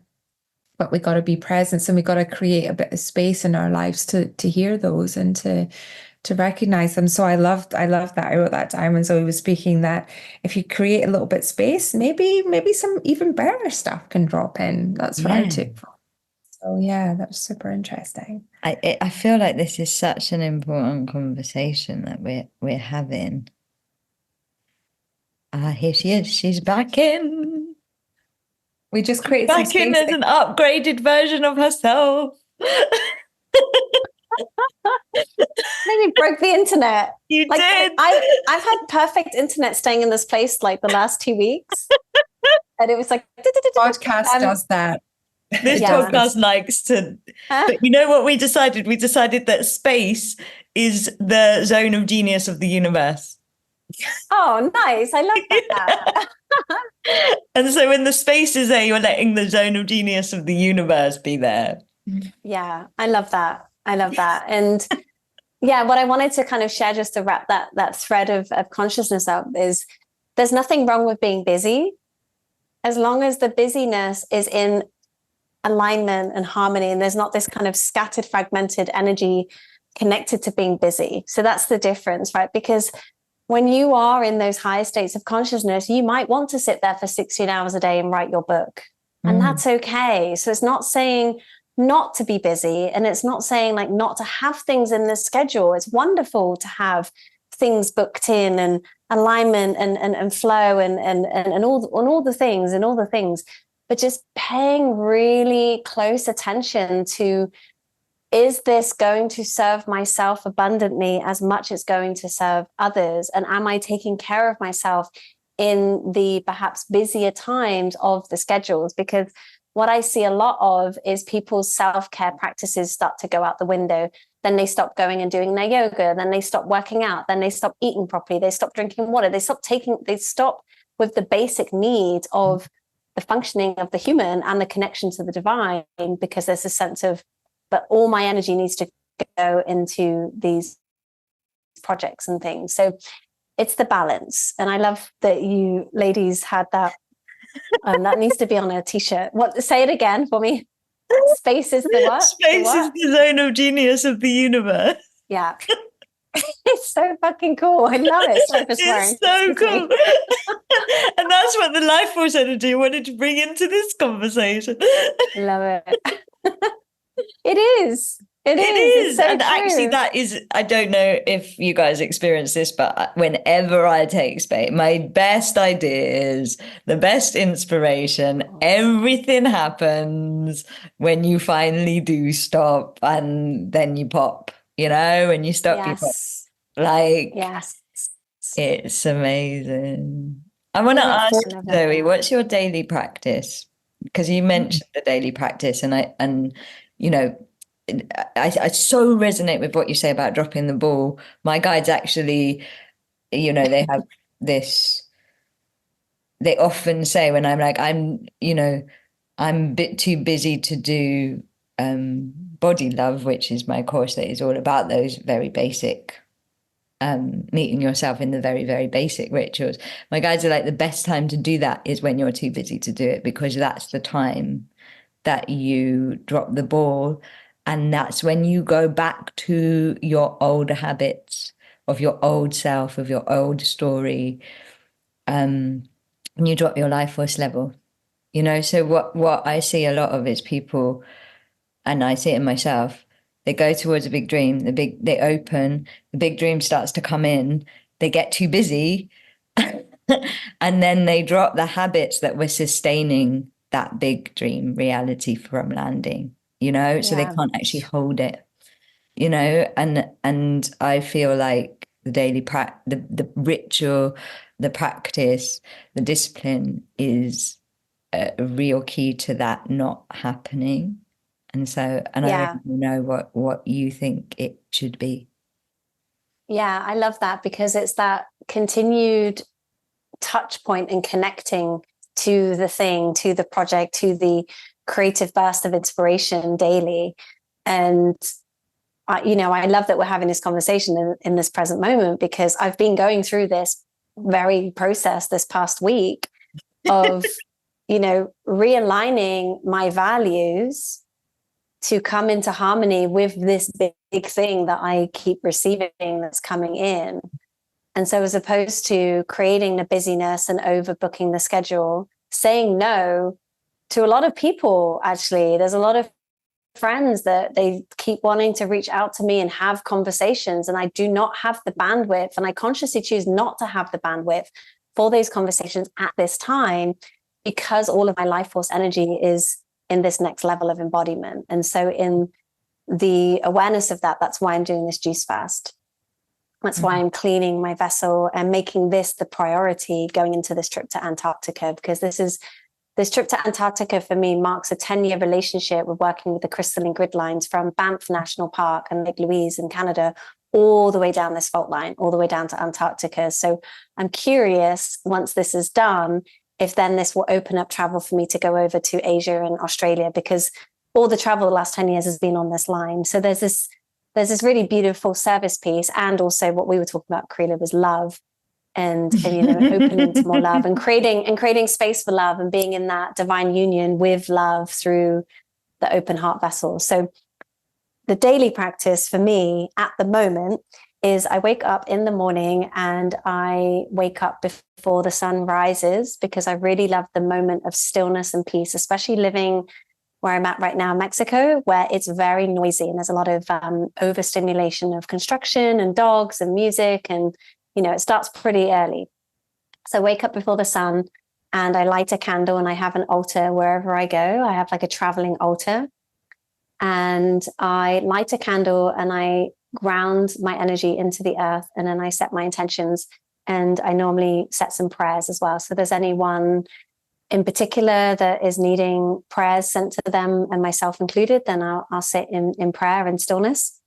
But we got to be present, and we got to create a bit of space in our lives to hear those and to recognize them. So I loved that. I wrote that down when Zoe was speaking, that if you create a little bit space, maybe some even better stuff can drop in. That's what I took from. So yeah, that was super interesting. I feel like this is such an important conversation that we're having. Here she is. She's back in. We just created some Back in space. as an upgraded version of herself. Maybe broke the internet. You did. I've had perfect internet staying in this place like the last 2 weeks. And it was like Podcast does that. This podcast likes to, but you know what we decided? We decided that space is the zone of genius of the universe. Oh, nice. I love that. And so when the space is there, you're letting the zone of genius of the universe be there. Yeah, I love that. And yeah, what I wanted to kind of share just to wrap that thread of consciousness up is there's nothing wrong with being busy, as long as the busyness is in alignment and harmony, and there's not this kind of scattered, fragmented energy connected to being busy. So that's the difference, right? Because when you are in those higher states of consciousness, you might want to sit there for 16 hours a day and write your book. And that's okay. So it's not saying not to be busy, and it's not saying like not to have things in the schedule. It's wonderful to have things booked in and alignment and flow and all the things, but just paying really close attention to, is this going to serve myself abundantly as much as going to serve others? And am I taking care of myself in the perhaps busier times of the schedules? Because what I see a lot of is people's self-care practices start to go out the window. Then they stop going and doing their yoga. Then they stop working out. Then they stop eating properly. They stop drinking water. They stop with the basic needs of the functioning of the human and the connection to the divine, because there's a sense of, but all my energy needs to go into these projects and things. So it's the balance. And I love that you ladies had that. That needs to be on a t-shirt. What? Say it again for me. Space is the what? Space is the zone of genius of the universe. Yeah. It's so fucking cool. I love it. Sorry for swearing. It's so cool. And that's what the life force energy wanted to bring into this conversation. Love it. It is. It is. So and true. Actually, that is, I don't know if you guys experience this, but whenever I take space, my best ideas, the best inspiration, everything happens when you finally do stop, and then you pop, when you stop, you pop. Like, yes, it's amazing. I want to ask Zoe, what's your daily practice? Because you mentioned the daily practice, and I so resonate with what you say about dropping the ball. My guides actually, they have this, they often say when I'm like, I'm a bit too busy to do body love, which is my course that is all about those very basic, meeting yourself in the very, very basic rituals. My guides are like, the best time to do that is when you're too busy to do it, because that's the time that you drop the ball. And that's when you go back to your old habits of your old self, of your old story. And you drop your life force level, So what I see a lot of is people, and I see it in myself, they go towards a big dream, they open, the big dream starts to come in, they get too busy, and then they drop the habits that were sustaining that big dream reality from landing, so they can't actually hold it, and I feel like the daily the ritual, the practice, the discipline is a real key to that not happening. And so, I really know what you think it should be. Yeah, I love that, because it's that continued touch point and connecting to the thing, to the project, to the creative burst of inspiration daily. And I love that we're having this conversation in this present moment, because I've been going through this very process this past week of, realigning my values to come into harmony with this big thing that I keep receiving that's coming in. And so as opposed to creating the busyness and overbooking the schedule, saying no to a lot of people, actually, there's a lot of friends that they keep wanting to reach out to me and have conversations, and I do not have the bandwidth, and I consciously choose not to have the bandwidth for those conversations at this time, because all of my life force energy is in this next level of embodiment. And so in the awareness of that, that's why I'm doing this juice fast. That's why I'm cleaning my vessel and making this the priority going into this trip to Antarctica, because this trip to Antarctica for me marks a 10-year relationship with working with the crystalline grid lines from Banff National Park and Lake Louise in Canada, all the way down this fault line, all the way down to Antarctica. So I'm curious, once this is done, if then this will open up travel for me to go over to Asia and Australia, because all the travel the last 10 years has been on this line. So there's this really beautiful service piece, and also what we were talking about, Kahreela, was love. And opening to more love and creating space for love and being in that divine union with love through the open heart vessel. So the daily practice for me at the moment is I wake up in the morning, and I wake up before the sun rises, because I really love the moment of stillness and peace, especially living where I'm at right now, Mexico, where it's very noisy and there's a lot of overstimulation of construction and dogs and music, and it starts pretty early. So I wake up before the sun, and I light a candle, and I have an altar wherever I go. I have like a traveling altar, and I light a candle, and I ground my energy into the earth, and then I set my intentions, and I normally set some prayers as well. So if there's anyone in particular that is needing prayers sent to them, and myself included, then I'll sit in prayer and stillness.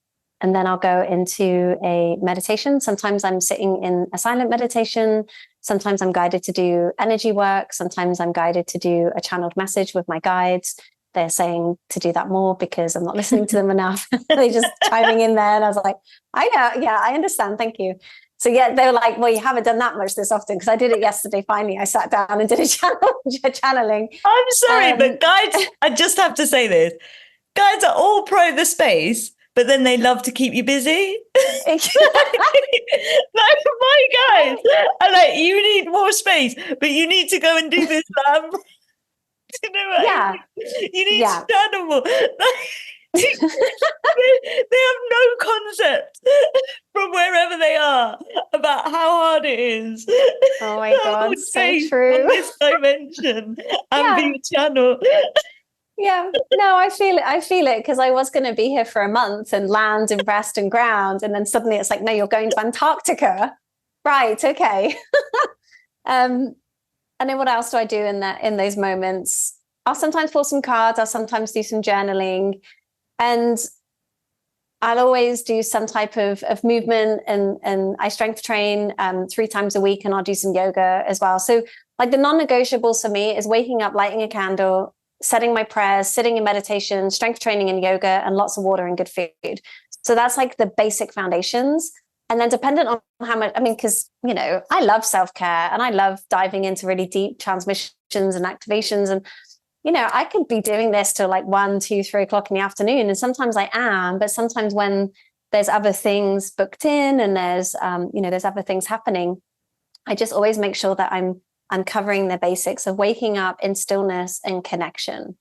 And then I'll go into a meditation. Sometimes I'm sitting in a silent meditation. Sometimes I'm guided to do energy work. Sometimes I'm guided to do a channeled message with my guides. They're saying to do that more because I'm not listening to them enough. They're just chiming in there. And I was like, I know. Yeah, I understand. Thank you. So yeah, they were like, well, you haven't done that much this often, because I did it yesterday. Finally, I sat down and did a channeling. I'm sorry, but guides, I just have to say this. Guides are all pro the space, but then they love to keep you busy. Like my guys are like, you need more space, but you need to go and do this lab. You know what I mean? You need to channel more. They have no concept from wherever they are about how hard it is. Oh my God, so true. On this dimension and be a channel. Yeah, no, I feel it, because I was going to be here for a month and land and rest and ground, and then suddenly it's like, no, you're going to Antarctica, right? Okay. And then what else do I do in those moments? I'll sometimes pull some cards. I'll sometimes do some journaling, and I'll always do some type of movement, and I strength train 3 times a week, and I'll do some yoga as well. So like the non-negotiables for me is waking up, lighting a candle, setting my prayers, sitting in meditation, strength training and yoga, and lots of water and good food. So that's like the basic foundations. And then dependent on how much, because, I love self-care, and I love diving into really deep transmissions and activations. And, I could be doing this till like 1, 2, 3 o'clock in the afternoon. And sometimes I am, but sometimes when there's other things booked in, and there's other things happening, I just always make sure that I'm covering the basics of waking up in stillness and connection.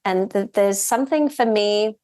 And there's something for me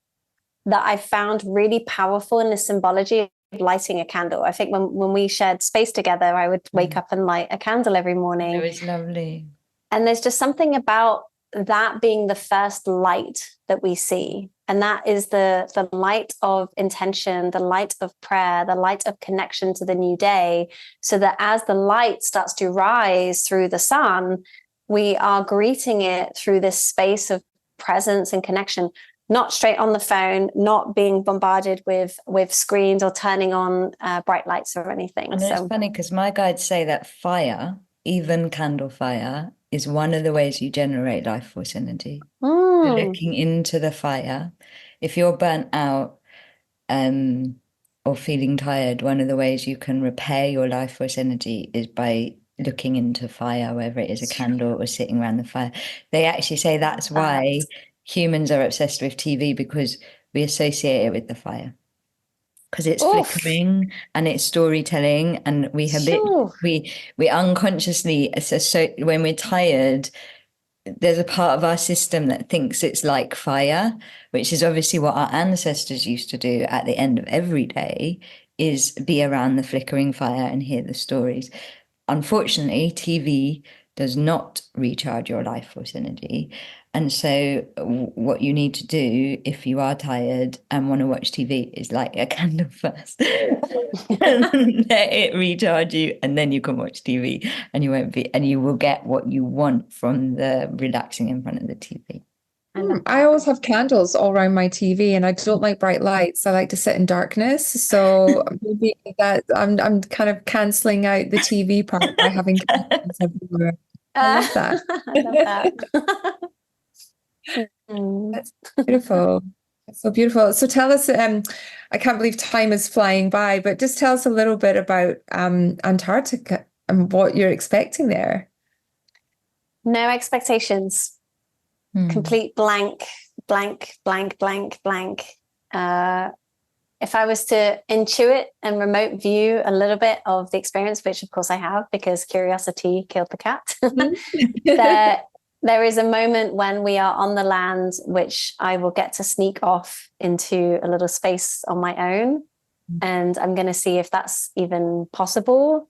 that I found really powerful in the symbology of lighting a candle. I think when we shared space together, I would wake up and light a candle every morning. It was lovely. And there's just something about that being the first light that we see. And that is the light of intention, the light of prayer, the light of connection to the new day. So that as the light starts to rise through the sun, we are greeting it through this space of presence and connection, not straight on the phone, not being bombarded with screens or turning on bright lights or anything. And it's funny because my guides say that fire, even candle fire, is one of the ways you generate life force energy. Looking into the fire. If you're burnt out, or feeling tired, one of the ways you can repair your life force energy is by looking into fire, whether it is a candle or sitting around the fire. They actually say that's why humans are obsessed with TV, because we associate it with the fire. Because it's flickering and it's storytelling, and we unconsciously, so when we're tired, there's a part of our system that thinks it's like fire, which is obviously what our ancestors used to do at the end of every day, is be around the flickering fire and hear the stories. Unfortunately, TV does not recharge your life force energy. And so what you need to do if you are tired and want to watch TV is light a candle first and let it recharge you, and then you can watch TV, and you will get what you want from the relaxing in front of the TV. I always have candles all around my TV, and I don't like bright lights. I like to sit in darkness. So maybe that I'm kind of cancelling out the TV part by having candles everywhere. I love that. I love that. That's beautiful. That's so beautiful. So tell us, I can't believe time is flying by, but just tell us a little bit about Antarctica and what you're expecting there. No expectations. Complete blank, blank, blank, blank, blank. If I was to intuit and remote view a little bit of the experience, which of course I have because curiosity killed the cat, there is a moment when we are on the land, which I will get to sneak off into a little space on my own. And I'm going to see if that's even possible,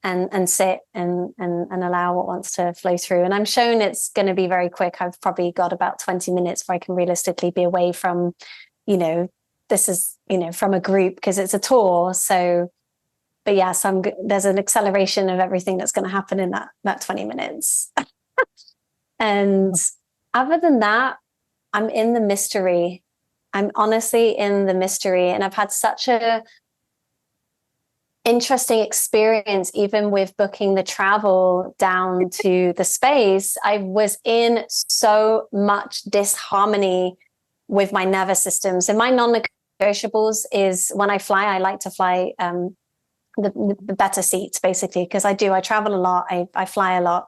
and sit and allow what wants to flow through. And I'm shown it's going to be very quick. I've probably got about 20 minutes where I can realistically be away from, this is, from a group, because it's a tour. So, but yes, there's an acceleration of everything that's going to happen in that 20 minutes. And other than that, I'm in the mystery. I'm honestly in the mystery. And I've had such a interesting experience, even with booking the travel down to the space. I was in so much disharmony with my nervous system. So my non-negotiables is, when I fly, I like to fly the better seats, basically, because I travel a lot. I fly a lot.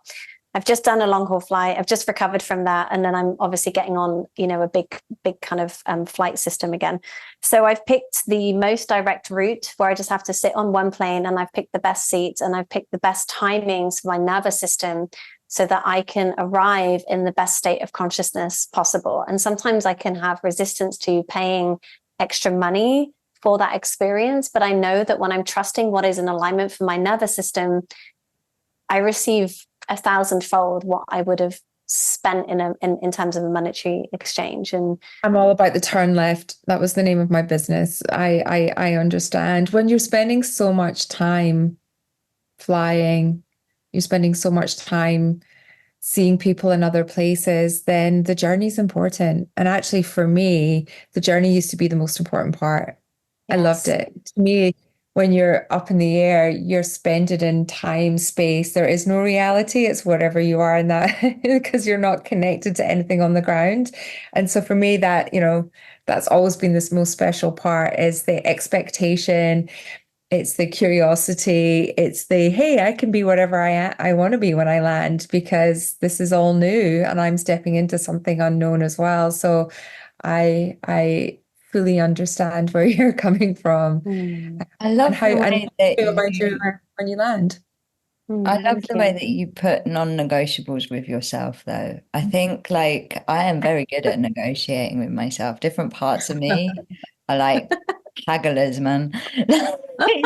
I've just done a long haul flight. I've just recovered from that. And then I'm obviously getting on, a big kind of flight system again. So I've picked the most direct route where I just have to sit on one plane, and I've picked the best seats, and I've picked the best timings for my nervous system so that I can arrive in the best state of consciousness possible. And sometimes I can have resistance to paying extra money for that experience. But I know that when I'm trusting what is in alignment for my nervous system, I receive 1,000-fold what I would have spent in terms of a monetary exchange. And I'm all about the turn left. That was the name of my business. I understand when you're spending so much time flying, you're spending so much time seeing people in other places, then the journey's important. And actually, for me, the journey used to be the most important part. Yes. I loved it. To me, when you're up in the air, you're spending in time, space. There is no reality. It's whatever you are in that, because you're not connected to anything on the ground. And so for me, that, that's always been this most special part, is the expectation. It's the curiosity. It's the, hey, I can be whatever I want to be when I land, because this is all new and I'm stepping into something unknown as well. So I fully understand where you're coming from. I love the way that when you land. I love the way that you put non-negotiables with yourself, though. I think, I am very good at negotiating with myself. Different parts of me are like hagglers, man. Like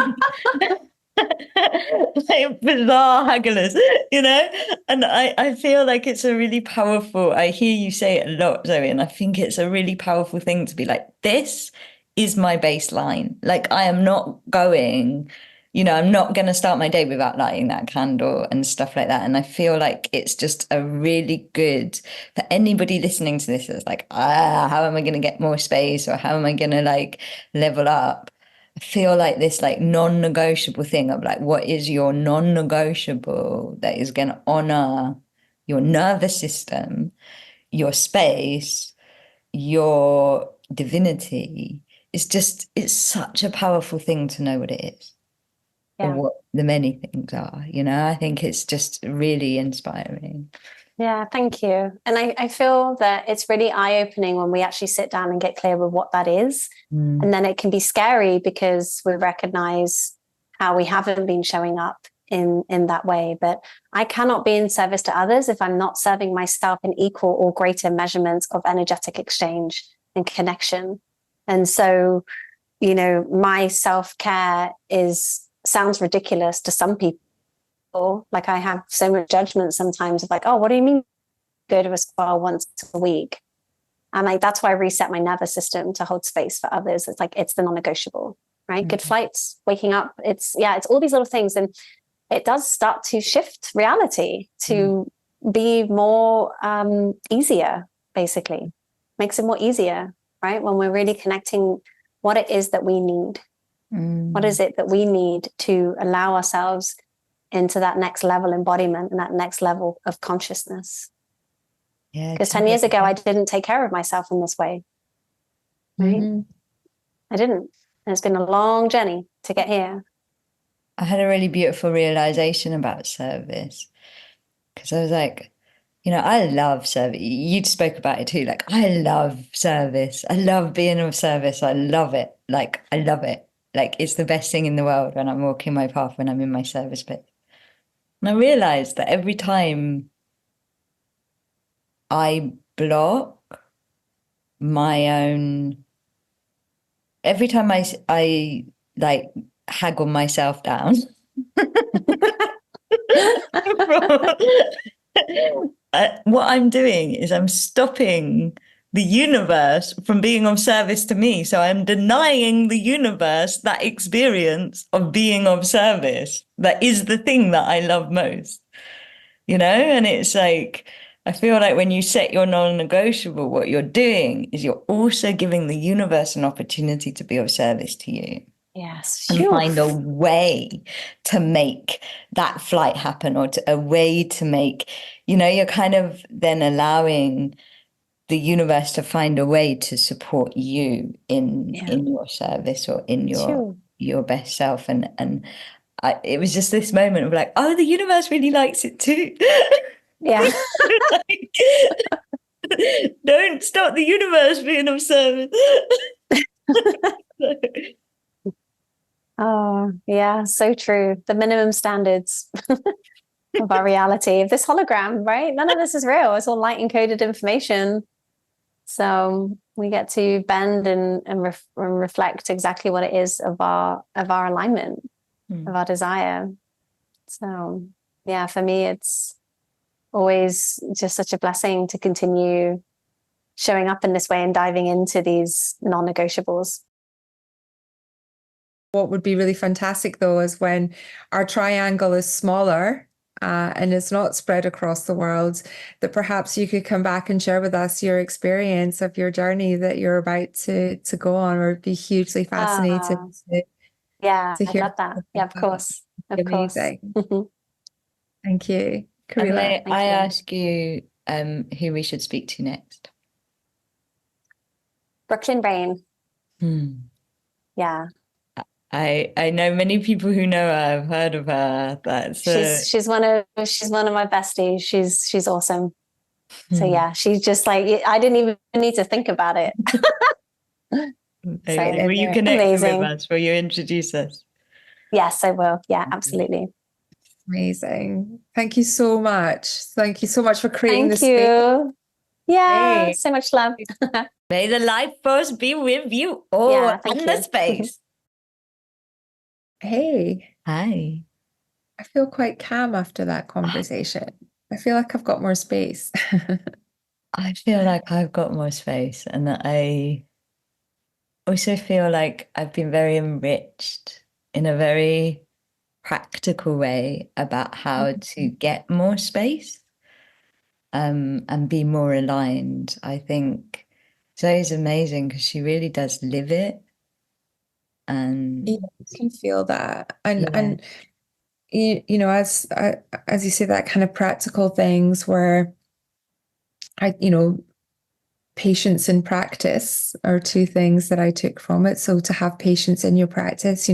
bizarre hagglers, and I feel like it's a really powerful, I hear you say it a lot, Zoe, and I think it's a really powerful thing to be like, this is my baseline. Like, I am not going, I'm not going to start my day without lighting that candle and stuff like that. And I feel like it's just a really good, for anybody listening to this is like, how am I going to get more space, or how am I going to level up? I feel like this non-negotiable thing of what is your non-negotiable that is going to honor your nervous system, your space, your divinity, it's such a powerful thing to know what it is, or Yeah. what the many things are, you know. I think it's just really inspiring. Yeah, thank you. And I feel that it's really eye-opening when we actually sit down and get clear with what that is. And then it can be scary because we recognize how we haven't been showing up in that way. But I cannot be in service to others if I'm not serving myself in equal or greater measurements of energetic exchange and connection. And so, you know, my self-care sounds ridiculous to some people. Like, I have so much judgment sometimes of like, oh, what do you mean go to a spa once a week? And like, that's why I reset my nervous system to hold space for others. It's like, it's the non-negotiable, right? Good flights, waking up. It's all these little things. And it does start to shift reality to be more easier, basically. Makes it more easier, right? When we're really connecting what it is that we need. What is it that we need to allow ourselves into that next level embodiment and that next level of consciousness? Yeah, because 10 years ago I didn't take care of myself in this way, right? I didn't, and it's been a long journey to get here. I had a really beautiful realization about service, because I was like, you know, I love service. You spoke about it too. Like, I love service. I love being of service. I love it. Like, I love it. Like, it's the best thing in the world when I'm walking my path, when I'm in my service bit. And I realized that every time I block my own, every time I like haggle myself down, what I'm doing is I'm stopping the universe from being of service to me. So I'm denying the universe that experience of being of service. That is the thing that I love most, you know? And it's like, I feel like when you set your non-negotiable, what you're doing is you're also giving the universe an opportunity to be of service to you. Yes. And find a way to make that flight happen, or a way to make, you know, you're kind of then allowing the universe to find a way to support you in your service, or in your best self. And it was just this moment of like, oh, the universe really likes it too. Yeah. Like, don't stop the universe being of service. Oh, yeah, so true. The minimum standards of our reality, of this hologram, right? None of this is real. It's all light encoded information. So we get to bend and reflect exactly what it is of our alignment, of our desire. So yeah, for me, it's always just such a blessing to continue showing up in this way and diving into these non-negotiables. What would be really fantastic, though, is when our triangle is smaller and it's not spread across the world, that perhaps you could come back and share with us your experience of your journey that you're about to go on. Or it'd be hugely fascinated yeah, to I'd hear. love that. Yeah, of course. Of Amazing. course. Thank you, And Kahreela. I ask you who we should speak to next. Brooklyn Rain. Yeah. I know many people who know her. I've heard of her. She's one of my besties. She's awesome. So yeah, she's just like, I didn't even need to think about it. So, will you connect with us? Will you introduce us? Yes, I will. Yeah, absolutely. Amazing. Thank you so much. Thank you so much for creating this space. Yeah, Hey. so much love. May the life force be with you all in the space. Hey. Hi. I feel quite calm after that conversation. I feel like I've got more space. I feel like I've got more space, and that I also feel like I've been very enriched in a very practical way about how to get more space and be more aligned. I think Zoe's amazing because she really does live it. And you can feel that. And you know, as you say, that kind of practical things where patience and practice are two things that I took from it. So to have patience in your practice,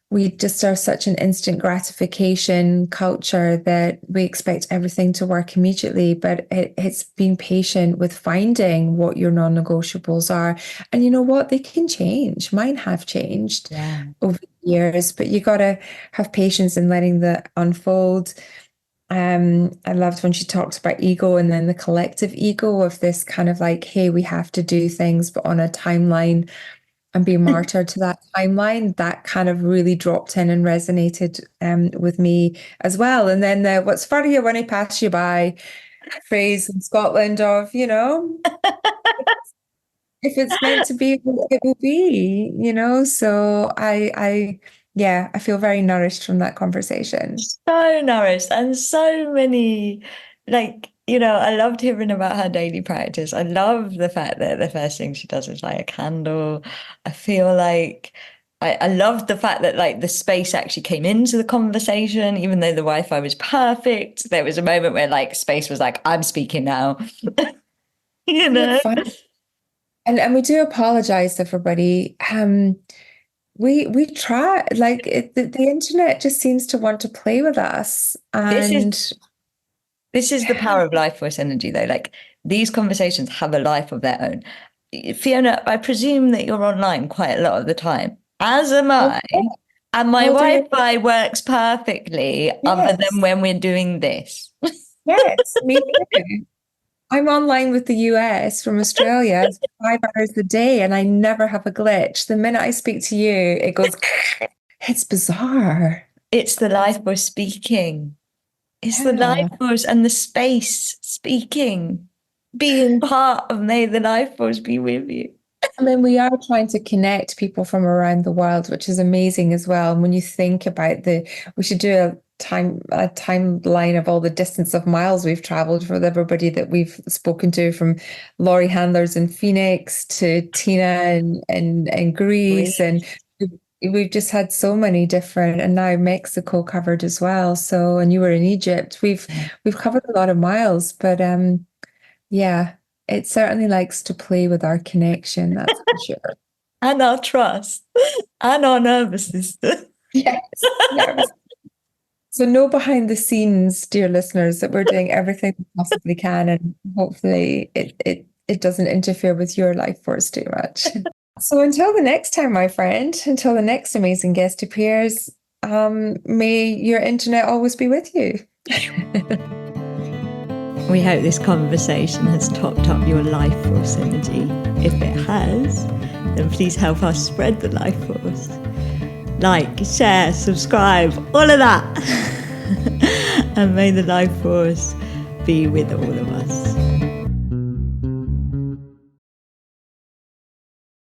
we just are such an instant gratification culture that we expect everything to work immediately, but it's being patient with finding what your non-negotiables are. And you know what? They can change. Mine have changed over the years, but you got to have patience in letting that unfold. I loved when she talked about ego and then the collective ego of this kind of like, hey, we have to do things, but on a timeline and be martyred to that timeline. That kind of really dropped in and resonated with me as well. And then the what's funny when I pass you by phrase in Scotland of, if it's meant to be, it will be, So I feel very nourished from that conversation. So nourished, and so many, I loved hearing about her daily practice. I love the fact that the first thing she does is light a candle. I feel like I love the fact that like the space actually came into the conversation, even though the Wi-Fi was perfect. There was a moment where like space was like, I'm speaking now. And we do apologize, everybody. We try, like the internet just seems to want to play with us. And this is the power of life force energy, though. Like these conversations have a life of their own. Fiona, I presume that you're online quite a lot of the time, as am I. And my Wi-Fi works perfectly, other than when we're doing this. Yes, me too. I'm online with the US from Australia 5 hours a day, and I never have a glitch. The minute I speak to you, it goes, it's bizarre. It's the life force speaking. It's the life force and the space speaking, being part of May the Life Force be with you. I mean, we are trying to connect people from around the world, which is amazing as well. And when you think about we should do a timeline of all the distance of miles we've traveled for everybody that we've spoken to, from lorry handlers in Phoenix to Tina in Greece. And we've just had so many different, and now Mexico covered as well. So, and you were in Egypt. We've covered a lot of miles, but it certainly likes to play with our connection, that's for sure. And our trust and our nervous system. Yes, nervous. So know behind the scenes, dear listeners, that we're doing everything we possibly can, and hopefully it doesn't interfere with your life force too much. So until the next time, my friend, until the next amazing guest appears, may your internet always be with you. We hope this conversation has topped up your life force energy. If it has, then please help us spread the life force. Like, share, subscribe, all of that. And may the life force be with all of us.